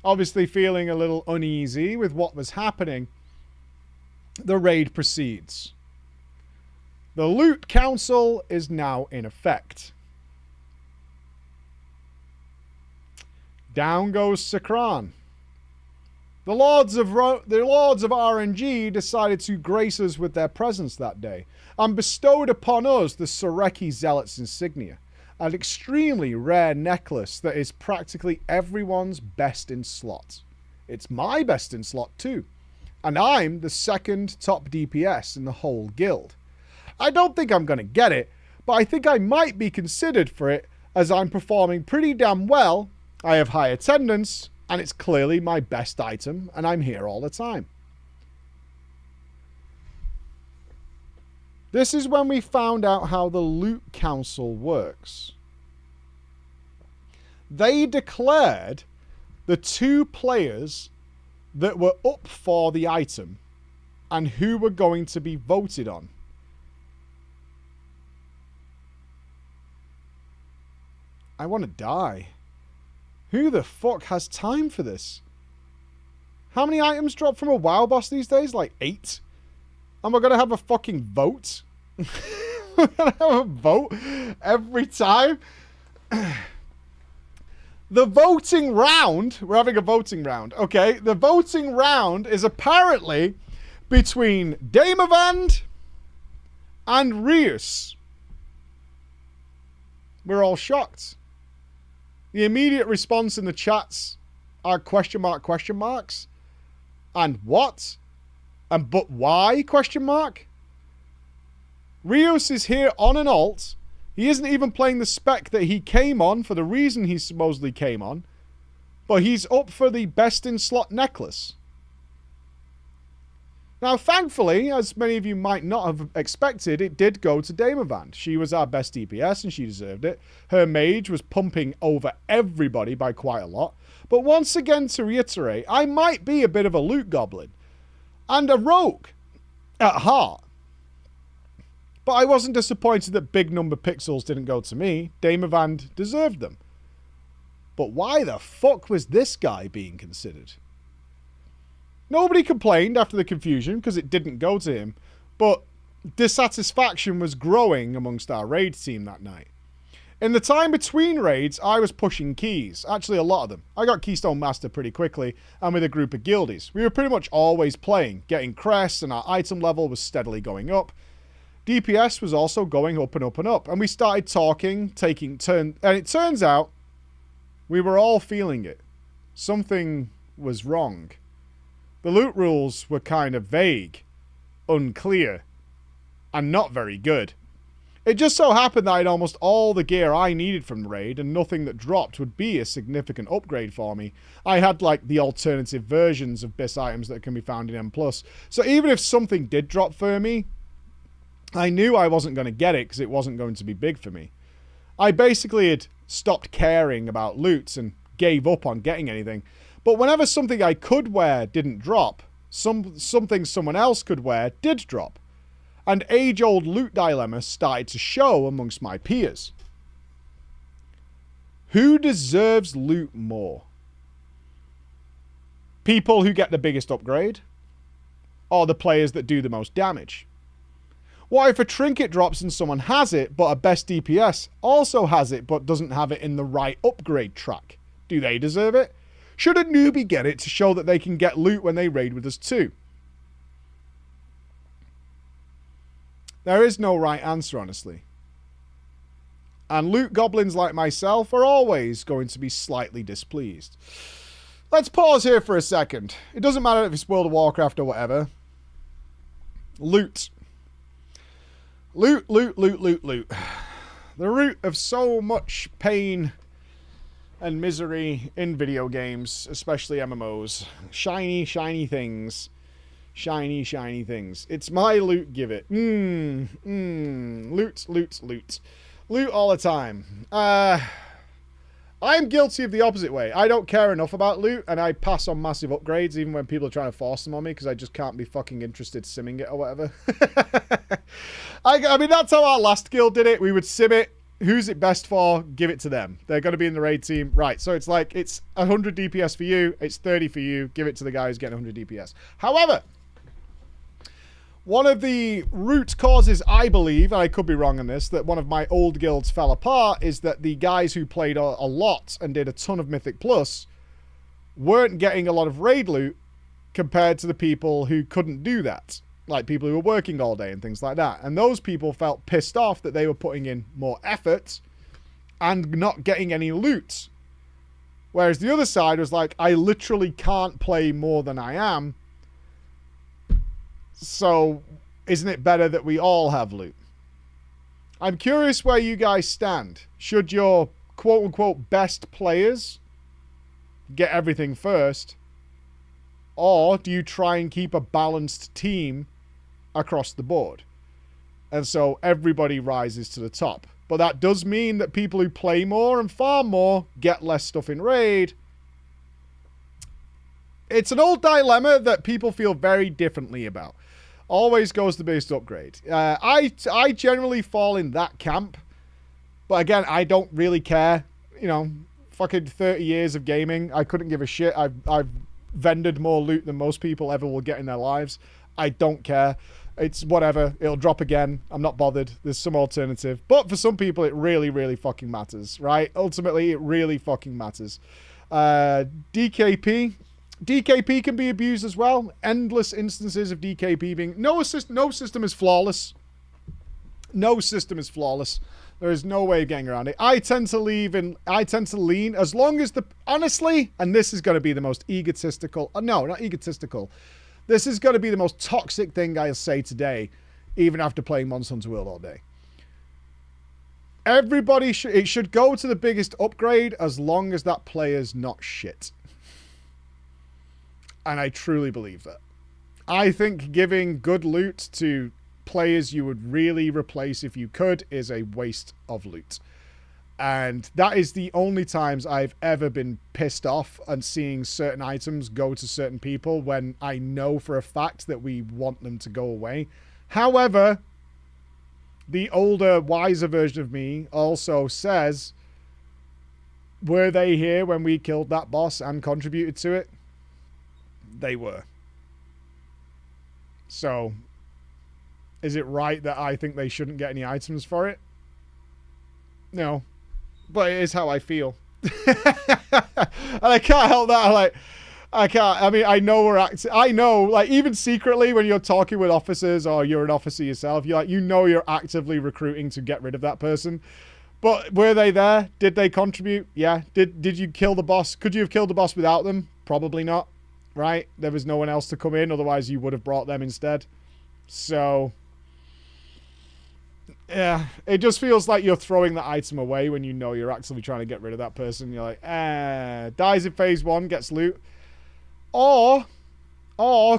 Obviously feeling a little uneasy with what was happening, the raid proceeds. The Loot Council is now in effect. Down goes Sakran. The Lords of RNG decided to grace us with their presence that day, and bestowed upon us the Soreki Zealot's insignia, an extremely rare necklace that is practically everyone's best in slot. It's my best in slot too, and I'm the second top DPS in the whole guild. I don't think I'm going to get it, but I think I might be considered for it as I'm performing pretty damn well, I have high attendance, and it's clearly my best item, and I'm here all the time. This is when we found out how the Loot Council works. They declared the 2 players that were up for the item and who were going to be voted on. I want to die. Who the fuck has time for this? How many items drop from a WoW boss these days? Like 8? And we're going to have a fucking vote? We're going to have a vote every time? The voting round... We're having a voting round. Okay, the voting round is apparently between Damavand and Rios. We're all shocked. The immediate response in the chats are question marks. And what? And but why? Question mark. Rios is here on an alt. He isn't even playing the spec that he came on for the reason he supposedly came on. But he's up for the best in slot necklace. Now, thankfully, as many of you might not have expected, it did go to Damavand. She was our best DPS and she deserved it. Her mage was pumping over everybody by quite a lot. But once again, to reiterate, I might be a bit of a loot goblin. And a rogue at heart. But I wasn't disappointed that big number pixels didn't go to me. Damavand deserved them. But why the fuck was this guy being considered? Nobody complained after the confusion because it didn't go to him, but dissatisfaction was growing amongst our raid team that night. In the time between raids, I was pushing keys. Actually, a lot of them. I got Keystone Master pretty quickly, and with a group of guildies. We were pretty much always playing, getting crests, and our item level was steadily going up. DPS was also going up and up and up, and we started talking, taking turns, and it turns out we were all feeling it. Something was wrong. The loot rules were kind of vague, unclear, and not very good. It just so happened that I had almost all the gear I needed from the raid, and nothing that dropped would be a significant upgrade for me. I had, like, the alternative versions of BIS items that can be found in M+. So even if something did drop for me, I knew I wasn't going to get it because it wasn't going to be big for me. I basically had stopped caring about loots and gave up on getting anything. But whenever something I could wear didn't drop, something someone else could wear did drop. And age-old loot dilemma started to show amongst my peers. Who deserves loot more? People who get the biggest upgrade? Or the players that do the most damage? What if a trinket drops and someone has it, but a best DPS also has it, but doesn't have it in the right upgrade track? Do they deserve it? Should a newbie get it to show that they can get loot when they raid with us too? There is no right answer, honestly. And loot goblins like myself are always going to be slightly displeased. Let's pause here for a second. It doesn't matter if it's World of Warcraft or whatever. Loot. Loot, loot, loot, loot, loot. The root of so much pain and misery in video games, especially MMOs. Shiny, shiny things. Shiny, shiny things. It's my loot, give it. Loot, loot, loot. Loot all the time. I'm guilty of the opposite way. I don't care enough about loot, and I pass on massive upgrades even when people are trying to force them on me because I just can't be fucking interested simming it or whatever. I mean, that's how our last guild did it. We would sim it. Who's it best for? Give it to them. They're going to be in the raid team. Right, so it's like, it's 100 DPS for you. It's 30 for you. Give it to the guy who's getting 100 DPS. However, one of the root causes, I believe, and I could be wrong on this, that one of my old guilds fell apart is that the guys who played a lot and did a ton of Mythic Plus weren't getting a lot of raid loot compared to the people who couldn't do that. Like people who were working all day and things like that. And those people felt pissed off that they were putting in more effort and not getting any loot. Whereas the other side was like, I literally can't play more than I am. So, isn't it better that we all have loot? I'm curious where you guys stand. Should your quote-unquote best players get everything first? Or do you try and keep a balanced team across the board? And so everybody rises to the top. But that does mean that people who play more and farm more get less stuff in raid. It's an old dilemma that people feel very differently about. Always goes the biggest upgrade. I generally fall in that camp. But again, I don't really care. You know, fucking 30 years of gaming. I couldn't give a shit. I've vended more loot than most people ever will get in their lives. I don't care. It's whatever. It'll drop again. I'm not bothered. There's some alternative. But for some people, it really, really fucking matters, right? Ultimately, it really fucking matters. DKP. DKP can be abused as well. Endless instances of DKP being... No system is flawless. No system is flawless. There is no way of getting around it. I tend to lean as long as the... Honestly, and this is going to be the most egotistical... No, not egotistical. This is going to be the most toxic thing I'll say today, even after playing Monster Hunter World all day. Everybody it should go to the biggest upgrade as long as that player's not shit. And I truly believe that. I think giving good loot to players you would really replace if you could is a waste of loot. And that is the only times I've ever been pissed off and seeing certain items go to certain people when I know for a fact that we want them to go away. However, the older, wiser version of me also says, were they here when we killed that boss and contributed to it? They were. So, is it right that I think they shouldn't get any items for it? No. But it is how I feel. And I can't help that. I mean, I know I know, like, even secretly when you're talking with officers or you're an officer yourself, you're actively recruiting to get rid of that person. But were they there? Did they contribute? Yeah. Did you kill the boss? Could you have killed the boss without them? Probably not. Right? There was no one else to come in. Otherwise, you would have brought them instead. So, yeah. It just feels like you're throwing the item away when you know you're actively trying to get rid of that person. You're like, dies in phase 1, gets loot. Or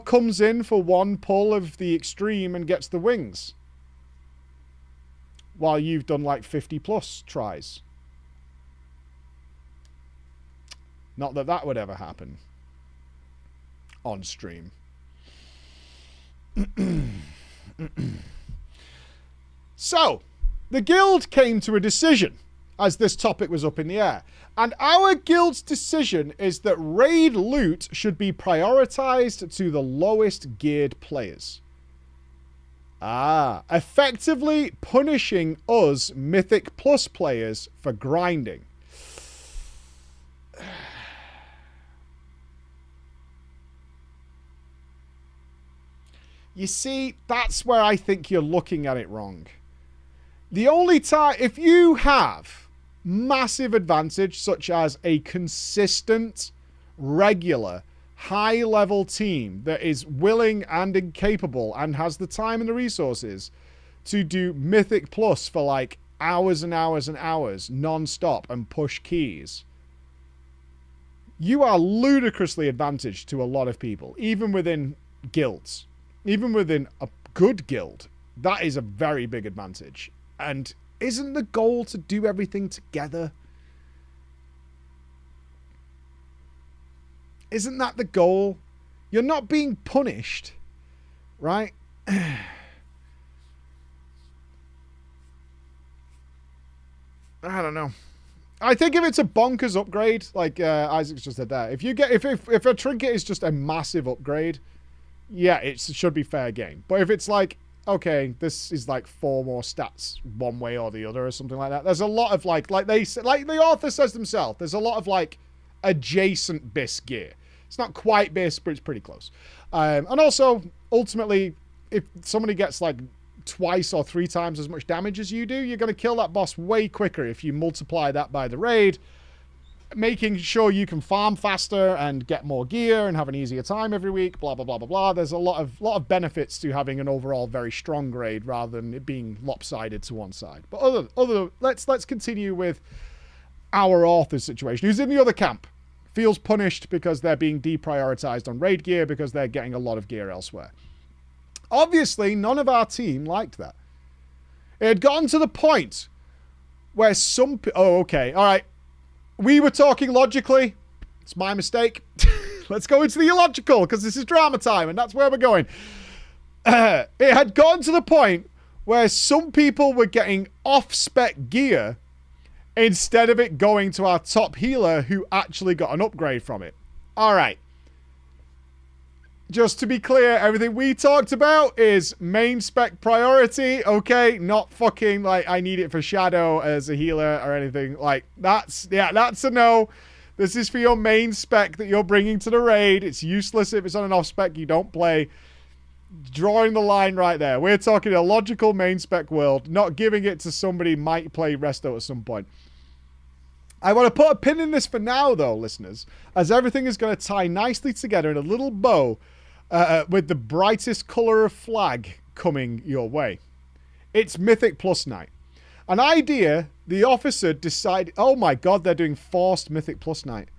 comes in for one pull of the extreme and gets the wings. While you've done like 50 plus tries. Not that that would ever happen. On stream. So, the guild came to a decision as this topic was up in the air. And our guild's decision is that raid loot should be prioritized to the lowest geared players. Effectively punishing us Mythic Plus players for grinding. You see, that's where I think you're looking at it wrong. The only time, if you have massive advantage, such as a consistent, regular, high-level team that is willing and incapable and has the time and the resources to do Mythic Plus for like hours and hours and hours non-stop and push keys, you are ludicrously advantaged to a lot of people, even within guilds. Even within a good guild, that is a very big advantage. And isn't the goal to do everything together? Isn't that the goal? You're not being punished, right? I don't know. I think if it's a bonkers upgrade, like Isaac's just said that, if a trinket is just a massive upgrade, yeah, it should be fair game. But if it's like, okay, this is like 4 more stats one way or the other or something like that, there's a lot of like the author says themselves, there's a lot of like adjacent BIS gear. It's not quite BIS, but it's pretty close. And also, ultimately, if somebody gets like twice or 3 times as much damage as you do, you're going to kill that boss way quicker if you multiply that by the raid, making sure you can farm faster and get more gear and have an easier time every week, blah, blah, blah, blah, blah. There's a lot of benefits to having an overall very strong raid rather than it being lopsided to one side. But let's continue with our author's situation, who's in the other camp. Feels punished because they're being deprioritized on raid gear because they're getting a lot of gear elsewhere. Obviously, none of our team liked that. It had gotten to the point where oh, okay, all right. We were talking logically. It's my mistake. Let's go into the illogical, because this is drama time, and that's where we're going. It had gotten to the point where some people were getting off-spec gear instead of it going to our top healer who actually got an upgrade from it. All right. Just to be clear, everything we talked about is main spec priority, okay? Not fucking, like, I need it for Shadow as a healer or anything. Like, that's a no. This is for your main spec that you're bringing to the raid. It's useless if it's on an off spec you don't play. Drawing the line right there. We're talking a logical main spec world, not giving it to somebody who might play Resto at some point. I want to put a pin in this for now, though, listeners, as everything is going to tie nicely together in a little bow with the brightest color of flag coming your way. It's Mythic Plus night. An idea the officer decided... Oh my god, they're doing forced Mythic Plus night.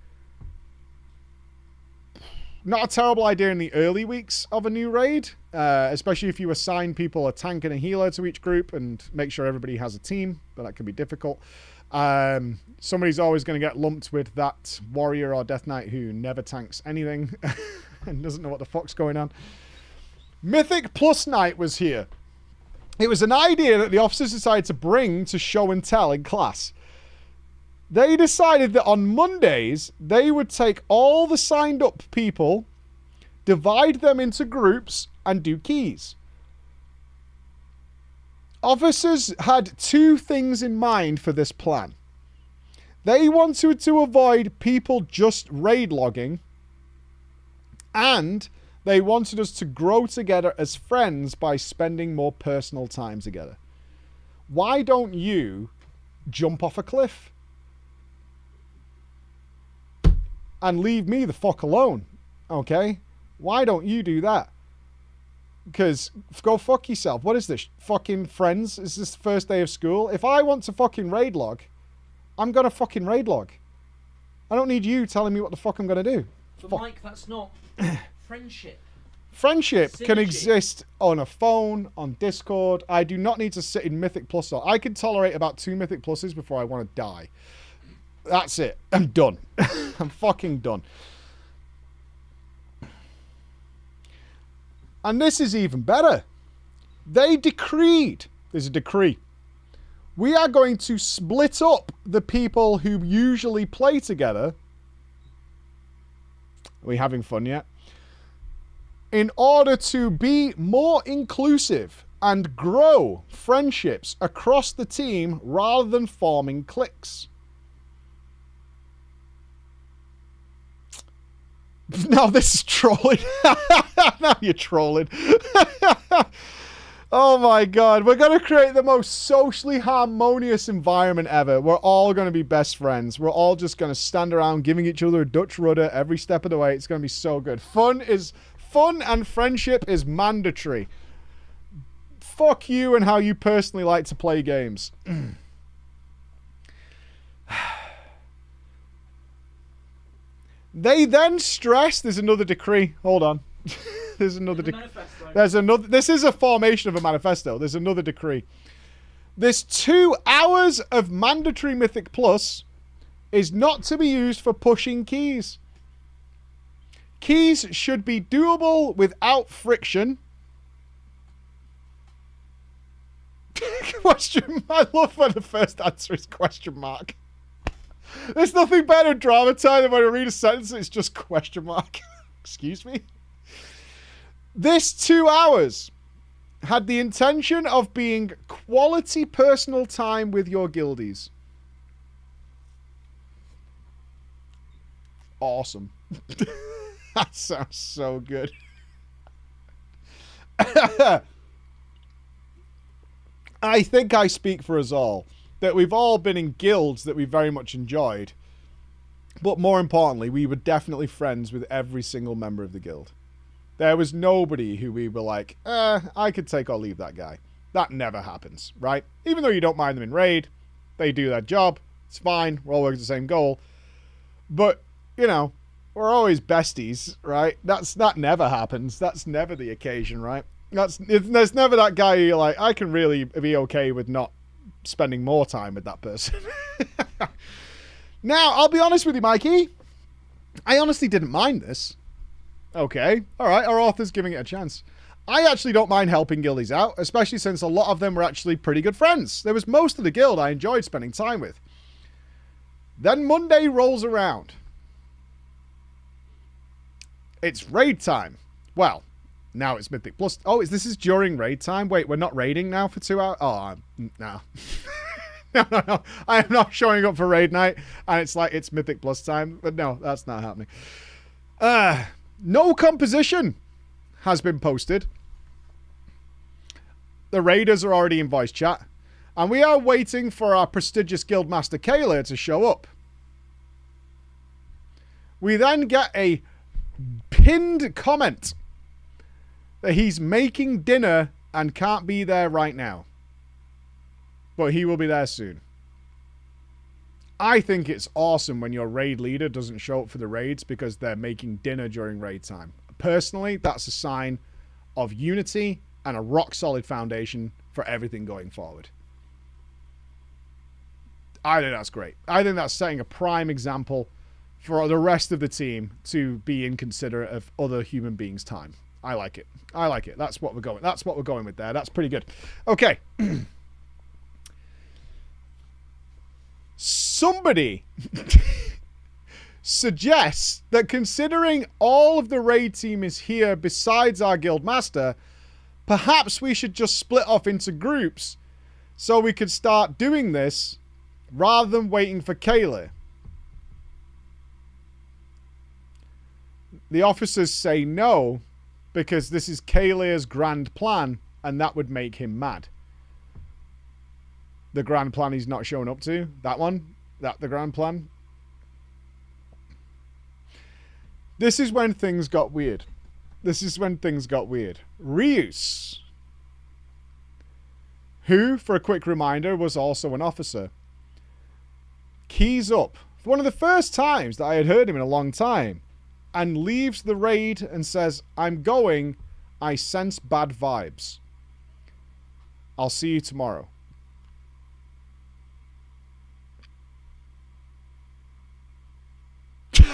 Not a terrible idea in the early weeks of a new raid, especially if you assign people a tank and a healer to each group and make sure everybody has a team, but that can be difficult. Somebody's always going to get lumped with that warrior or death knight who never tanks anything and doesn't know what the fuck's going on. Mythic Plus night was here. It was an idea that the officers decided to bring to show and tell in class. They decided that on Mondays, they would take all the signed up people, divide them into groups, and do keys. Officers had two things in mind for this plan. They wanted to avoid people just raid logging, and they wanted us to grow together as friends by spending more personal time together. Why don't you jump off a cliff and leave me the fuck alone? Okay? Why don't you do that? Because go fuck yourself. What is this? Fucking friends? Is this the first day of school? If I want to fucking raid log, I'm going to fucking raid log. I don't need you telling me what the fuck I'm going to do. But Mike, that's not friendship. Friendship Synergy. can exist on a phone, on Discord. I do not need to sit in Mythic Plus. Though. I can tolerate about 2 Mythic Pluses before I want to die. That's it. I'm done. I'm fucking done. And this is even better. They decreed, there's a decree, we are going to split up the people who usually play together. Are we having fun yet? In order to be more inclusive and grow friendships across the team rather than forming cliques. Now this is trolling. Now you're trolling. Oh my god. We're going to create the most socially harmonious environment ever. We're all going to be best friends. We're all just going to stand around giving each other a Dutch rudder every step of the way. It's going to be so good. Fun and friendship is mandatory. Fuck you and how you personally like to play games. They then stress, there's another decree. Hold on. There's another decree. There's another. This is a formation of a manifesto. There's another decree. This 2 hours of mandatory Mythic Plus is not to be used for pushing keys. Keys should be doable without friction. Question. I love when the first answer is question mark. There's nothing better drama time than when I read a sentence and it's just question mark. Excuse me? This 2 hours had the intention of being quality personal time with your guildies. Awesome. That sounds so good. I think I speak for us all. That we've all been in guilds that we very much enjoyed. But more importantly, we were definitely friends with every single member of the guild. There was nobody who we were like, I could take or leave that guy. That never happens, right? Even though you don't mind them in raid, they do their job. It's fine. We're all working the same goal. But, you know, we're always besties, right? That never happens. That's never the occasion, right? There's never that guy who you're like, I can really be okay with not spending more time with that person. Now, I'll be honest with you, Mikey. I honestly didn't mind this. Okay, alright, our author's giving it a chance. I actually don't mind helping guildies out, especially since a lot of them were actually pretty good friends. There was most of the guild I enjoyed spending time with. Then Monday rolls around. It's raid time. Well, now it's Mythic Plus. Oh, this is during raid time? Wait, we're not raiding now for 2 hours? Oh, no. No. I am not showing up for raid night, and it's like it's Mythic Plus time. But no, that's not happening. No composition has been posted. The raiders are already in voice chat. And we are waiting for our prestigious Guildmaster Kayla to show up. We then get a pinned comment that he's making dinner and can't be there right now. But he will be there soon. I think it's awesome when your raid leader doesn't show up for the raids because they're making dinner during raid time. Personally, that's a sign of unity and a rock-solid foundation for everything going forward. I think that's great. I think that's setting a prime example for the rest of the team to be inconsiderate of other human beings' time. I like it. I like it. That's what we're going. That's what we're going with there. That's pretty good. Okay. Somebody suggests that considering all of the raid team is here besides our guild master, perhaps we should just split off into groups so we could start doing this rather than waiting for Kayla. The officers say no because this is Kayla's grand plan and that would make him mad. The grand plan he's not showing up to. That one? That the grand plan? This is when things got weird. This is when things got weird. Rius, who, for a quick reminder, was also an officer, keys up for one of the first times that I had heard him in a long time and leaves the raid and says, I'm going. I sense bad vibes. I'll see you tomorrow.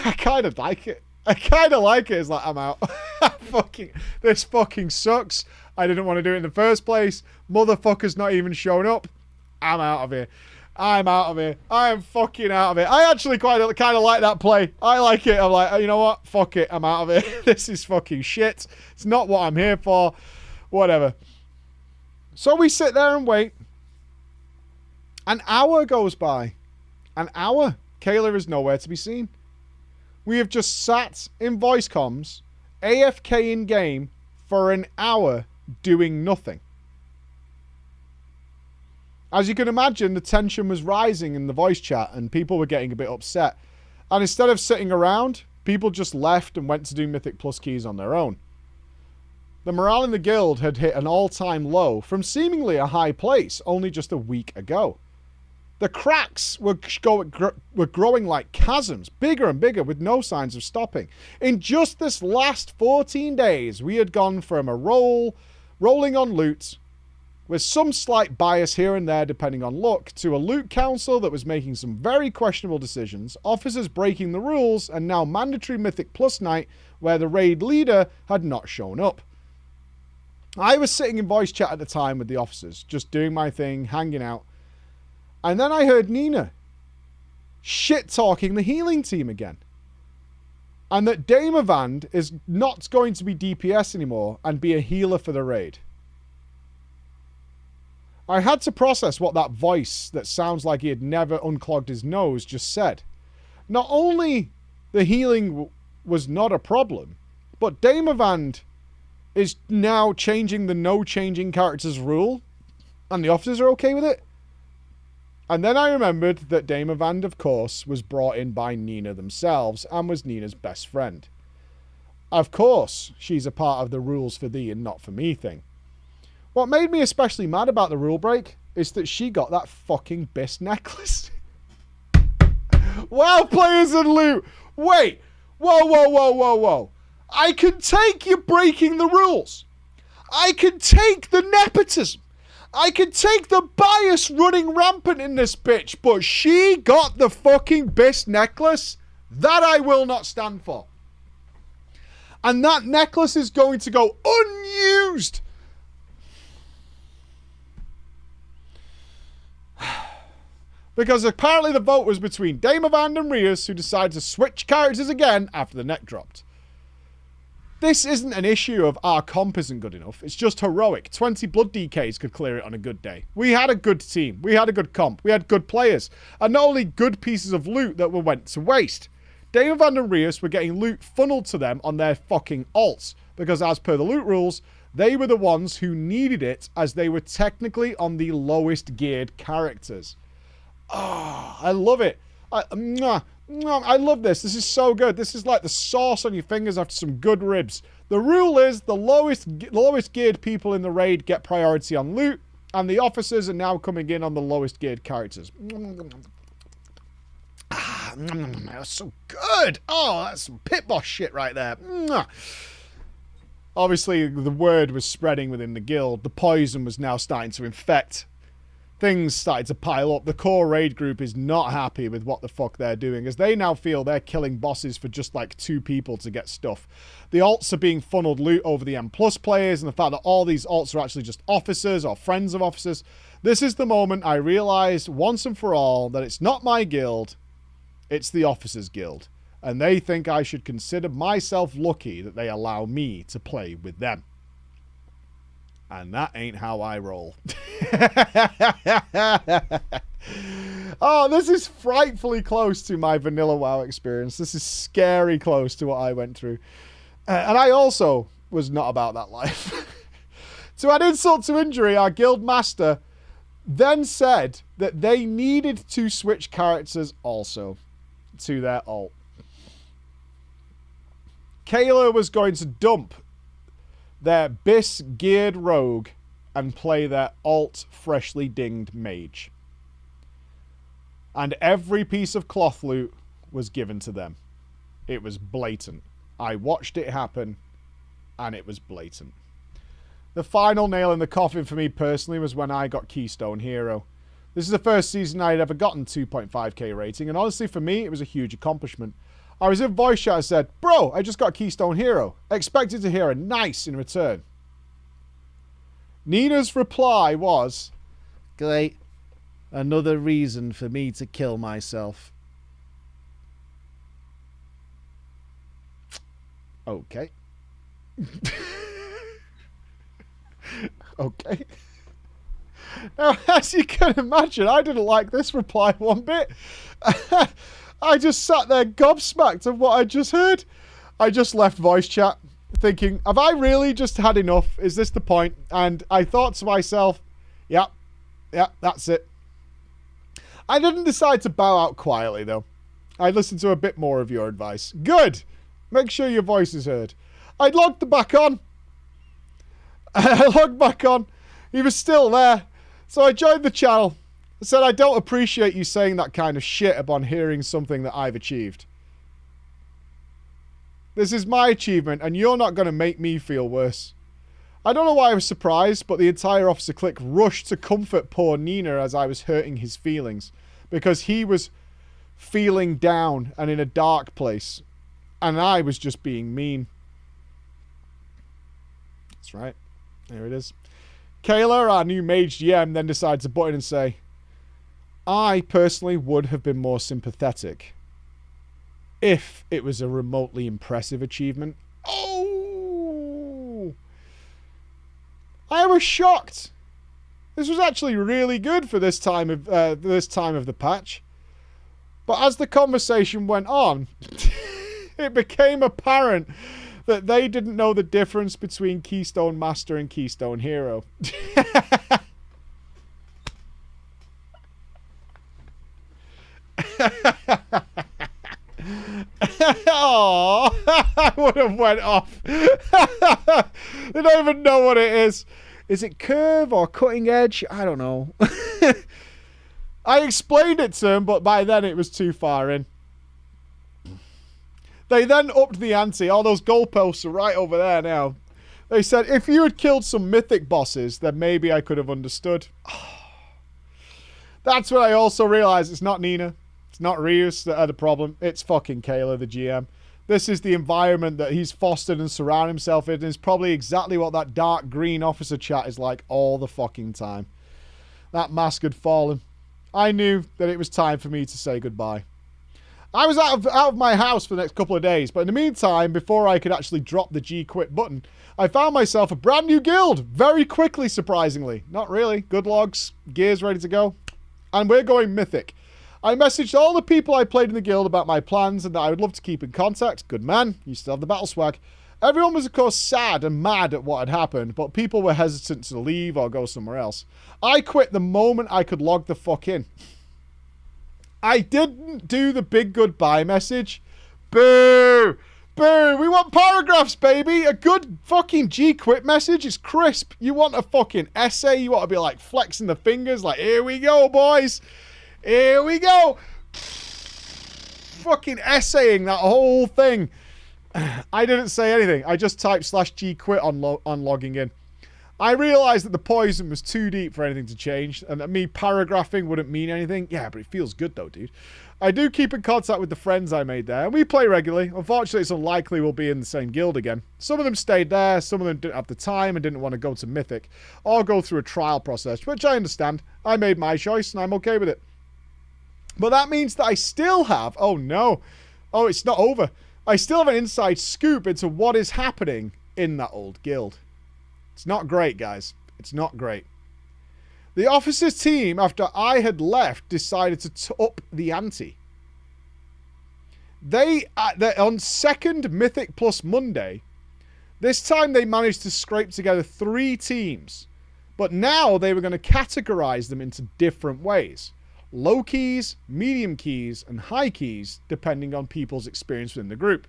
I kind of like it. I kind of like it. It's like, I'm out. This fucking sucks. I didn't want to do it in the first place. Motherfucker's not even showing up. I'm out of here. I'm out of here. I am fucking out of it. I actually kind of like that play. I like it. I'm like, you know what? Fuck it. I'm out of here. This is fucking shit. It's not what I'm here for. Whatever. So we sit there and wait. An hour goes by. An hour. Kayla is nowhere to be seen. We have just sat in voice comms, AFK in game, for an hour doing nothing. As you can imagine, the tension was rising in the voice chat and people were getting a bit upset. And instead of sitting around, people just left and went to do Mythic Plus keys on their own. The morale in the guild had hit an all-time low from seemingly a high place only just a week ago. The cracks were growing like chasms, bigger and bigger, with no signs of stopping. In just this last 14 days, we had gone from a rolling on loot, with some slight bias here and there depending on luck, to a loot council that was making some very questionable decisions, officers breaking the rules, and now mandatory Mythic Plus night where the raid leader had not shown up. I was sitting in voice chat at the time with the officers, just doing my thing, hanging out. And then I heard Nina shit-talking the healing team again. And that Damavand is not going to be DPS anymore and be a healer for the raid. I had to process what that voice that sounds like he had never unclogged his nose just said. Not only the healing was not a problem, but Damavand is now changing the no-changing characters rule, and the officers are okay with it. And then I remembered that Damavand, of course, was brought in by Nina themselves and was Nina's best friend. Of course, she's a part of the rules for thee and not for me thing. What made me especially mad about the rule break is that she got that fucking Bis necklace. Wow, players and loot! Wait! Whoa. I can take you breaking the rules. I can take the nepotism. I can take the bias running rampant in this bitch, but she got the fucking Bis necklace? That I will not stand for. And that necklace is going to go unused. Because apparently the vote was between Damavand and Rias, who decided to switch characters again after the neck dropped. This isn't an issue of our comp isn't good enough. It's just heroic. 20 blood DKs could clear it on a good day. We had a good team. We had a good comp. We had good players. And not only good pieces of loot that went to waste. Damavand and Rias were getting loot funneled to them on their fucking alts. Because as per the loot rules, they were the ones who needed it as they were technically on the lowest geared characters. Oh, I love it. I love this. This is so good. This is like the sauce on your fingers after some good ribs. The rule is the lowest geared people in the raid get priority on loot, and the officers are now coming in on the lowest geared characters. That's so good. Oh, that's some pit boss shit right there. Obviously, the word was spreading within the guild. The poison was now starting to infect things started to pile up. The core raid group is not happy with what the fuck they're doing, as they now feel they're killing bosses for just like 2 people to get stuff. The alts are being funneled loot over the M+ players, and the fact that all these alts are actually just officers or friends of officers. This is the moment I realized once and for all that it's not my guild, it's the officers' guild. And they think I should consider myself lucky that they allow me to play with them. And that ain't how I roll. Oh, this is frightfully close to my vanilla WoW experience. This is scary close to what I went through. And I also was not about that life. To add insult to injury, our guild master then said that they needed to switch characters also to their alt. Kayla was going to dump their bis geared rogue and play their alt freshly dinged mage. And every piece of cloth loot was given to them. It was blatant. I watched it happen, and it was blatant. The final nail in the coffin for me personally was when I got Keystone Hero. This is the first season I had ever gotten 2.5k rating, and honestly for me it was a huge accomplishment. I was in voice chat and said, "Bro, I just got Keystone Hero. Expected to hear a nice in return." Nina's reply was, "Great. Another reason for me to kill myself." Okay. Okay. Now, as you can imagine, I didn't like this reply one bit. I just sat there gobsmacked of what I just heard. I just left voice chat thinking, have I really just had enough? Is this the point? And I thought to myself, yeah, that's it. I didn't decide to bow out quietly, though. I listened to a bit more of your advice. Good. Make sure your voice is heard. I logged back on. He was still there. So I joined the channel. I said, I don't appreciate you saying that kind of shit upon hearing something that I've achieved. This is my achievement, and you're not going to make me feel worse. I don't know why I was surprised, but the entire officer clique rushed to comfort poor Nina as I was hurting his feelings, because he was feeling down and in a dark place, and I was just being mean. That's right. There it is. Kayla, our new mage GM, then decides to butt in and say, I personally would have been more sympathetic if it was a remotely impressive achievement. Oh! I was shocked. This was actually really good for this time of the patch. But as the conversation went on, it became apparent that they didn't know the difference between Keystone Master and Keystone Hero. Oh, I would have went off. They don't even know what it is. Is it curve or cutting edge? I don't know. I explained it to them, but by then it was too far in. They then upped the ante. All those goalposts are right over there now. They said, if you had killed some mythic bosses, then maybe I could have understood. That's when I also realized it's not Nina. It's not Rius that had a problem. It's fucking Kayla, the GM. This is the environment that he's fostered and surrounded himself in. And it's probably exactly what that dark green officer chat is like all the fucking time. That mask had fallen. I knew that it was time for me to say goodbye. I was out of my house for the next couple of days, but in the meantime, before I could actually drop the G quit button, I found myself a brand new guild very quickly, surprisingly. Not really. Good logs, gears ready to go. And we're going mythic. I messaged all the people I played in the guild about my plans and that I would love to keep in contact. Good man, you still have the battle swag. Everyone was, of course, sad and mad at what had happened, but people were hesitant to leave or go somewhere else. I quit the moment I could log the fuck in. I didn't do the big goodbye message. Boo! Boo! We want paragraphs, baby! A good fucking G-quit message is crisp. You want a fucking essay? You want to be like flexing the fingers like, here we go, boys! Here we go! Fucking essaying that whole thing. I didn't say anything. I just typed /G quit on logging in. I realised that the poison was too deep for anything to change, and that me paragraphing wouldn't mean anything. Yeah, but it feels good though, dude. I do keep in contact with the friends I made there, and we play regularly. Unfortunately, it's unlikely we'll be in the same guild again. Some of them stayed there, some of them didn't have the time and didn't want to go to Mythic, or go through a trial process, which I understand. I made my choice, and I'm okay with it. But that means that I still have... Oh, no. Oh, it's not over. I still have an inside scoop into what is happening in that old guild. It's not great, guys. It's not great. The officers' team, after I had left, decided to up the ante. On second Mythic Plus Monday, this time they managed to scrape together 3 teams. But now they were going to categorize them into different ways. Low keys, medium keys, and high keys, depending on people's experience within the group.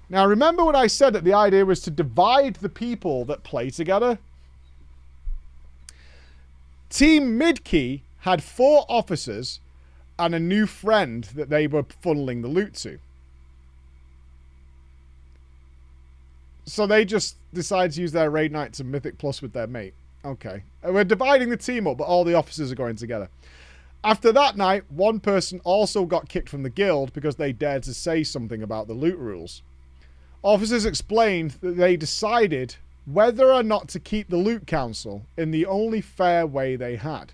Now, remember when I said that the idea was to divide the people that play together? Team Mid-Key had 4 officers and a new friend that they were funneling the loot to. So they just decided to use their raid night to Mythic Plus with their mate. Okay. We're dividing the team up, but all the officers are going together. After that night, one person also got kicked from the guild because they dared to say something about the loot rules. Officers explained that they decided whether or not to keep the loot council in the only fair way they had,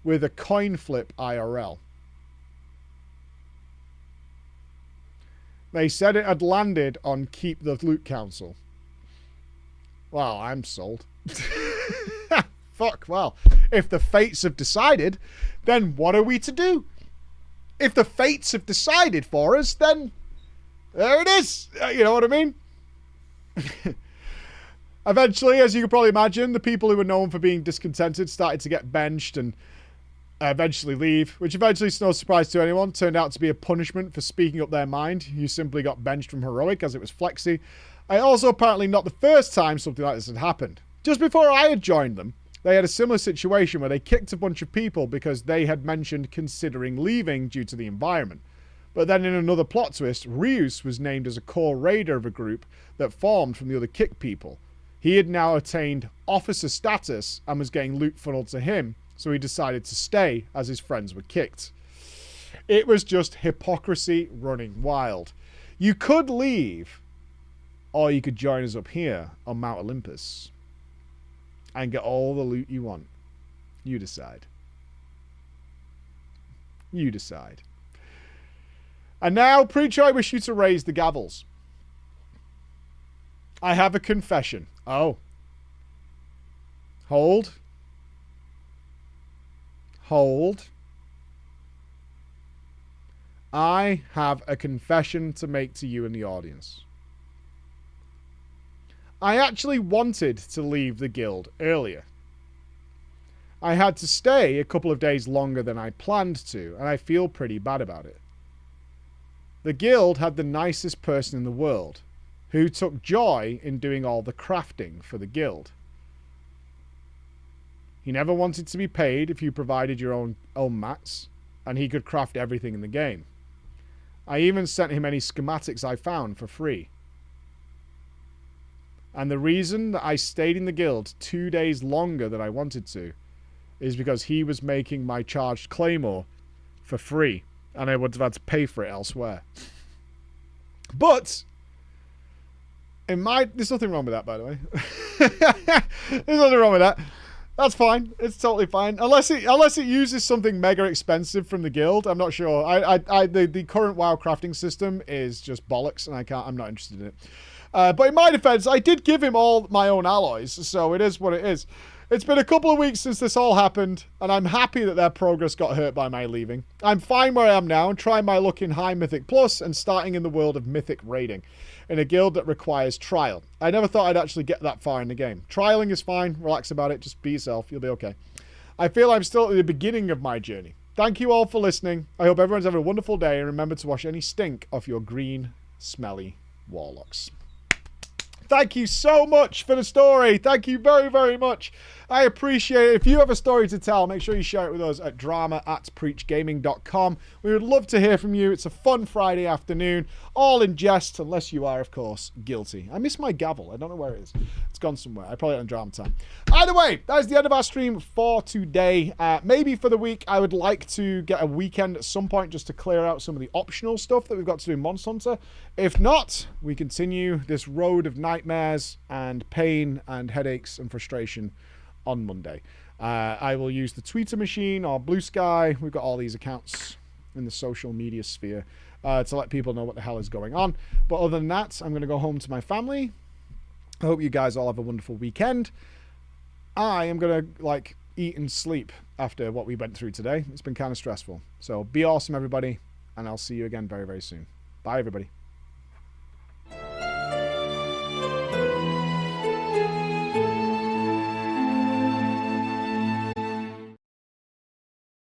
with a coin flip IRL. They said it had landed on keep the loot council. Well, I'm sold. Fuck, well, if the fates have decided, then what are we to do? If the fates have decided for us, then there it is. You know what I mean? Eventually, as you can probably imagine, the people who were known for being discontented started to get benched and eventually leave, which eventually is no surprise to anyone. Turned out to be a punishment for speaking up their mind. You simply got benched from Heroic as it was flexy. And also apparently not the first time something like this had happened. Just before I had joined them, they had a similar situation where they kicked a bunch of people because they had mentioned considering leaving due to the environment. But then in another plot twist, Rius was named as a core raider of a group that formed from the other kick people. He had now attained officer status and was getting loot funneled to him, so he decided to stay as his friends were kicked. It was just hypocrisy running wild. You could leave, or you could join us up here on Mount Olympus and get all the loot you want. You decide. You decide. And now, Preacher, I wish you to raise the gavels. I have a confession. Oh. Hold. Hold. I have a confession to make to you in the audience. I actually wanted to leave the guild earlier. I had to stay a couple of days longer than I planned to, and I feel pretty bad about it. The guild had the nicest person in the world, who took joy in doing all the crafting for the guild. He never wanted to be paid if you provided your own mats, and he could craft everything in the game. I even sent him any schematics I found for free. And the reason that I stayed in the guild 2 days longer than I wanted to is because he was making my charged claymore for free, and I would have had to pay for it elsewhere. But there's nothing wrong with that, by the way. There's nothing wrong with that. That's fine. It's totally fine. Unless it uses something mega expensive from the guild. I'm not sure. The current WoW crafting system is just bollocks, and I'm not interested in it. But in my defense, I did give him all my own alloys, so it is what it is. It's been a couple of weeks since this all happened, and I'm happy that their progress got hurt by my leaving. I'm fine where I am now, and trying my luck in High Mythic Plus and starting in the world of Mythic raiding, in a guild that requires trial. I never thought I'd actually get that far in the game. Trialing is fine, relax about it, just be yourself, you'll be okay. I feel I'm still at the beginning of my journey. Thank you all for listening. I hope everyone's having a wonderful day, and remember to wash any stink off your green, smelly warlocks. Thank you so much for the story. Thank you very, very much. I appreciate it. If you have a story to tell, make sure you share it with us at drama@preachgaming.com. We would love to hear from you. It's a fun Friday afternoon, all in jest, unless you are, of course, guilty. I miss my gavel. I don't know where it is. It's gone somewhere. I probably had it on drama time. Either way, that is the end of our stream for today. Maybe for the week, I would like to get a weekend at some point just to clear out some of the optional stuff that we've got to do in Monster Hunter. If not, we continue this road of nightmares and pain and headaches and frustration on Monday. I will use the Twitter machine or Blue Sky. We've got all these accounts in the social media sphere to let people know what the hell is going on. But other than that, I'm going to go home to my family. I hope you guys all have a wonderful weekend. I am going to eat and sleep after what we went through today. It's been kind of stressful. So be awesome, everybody, and I'll see you again very, very soon. Bye, everybody.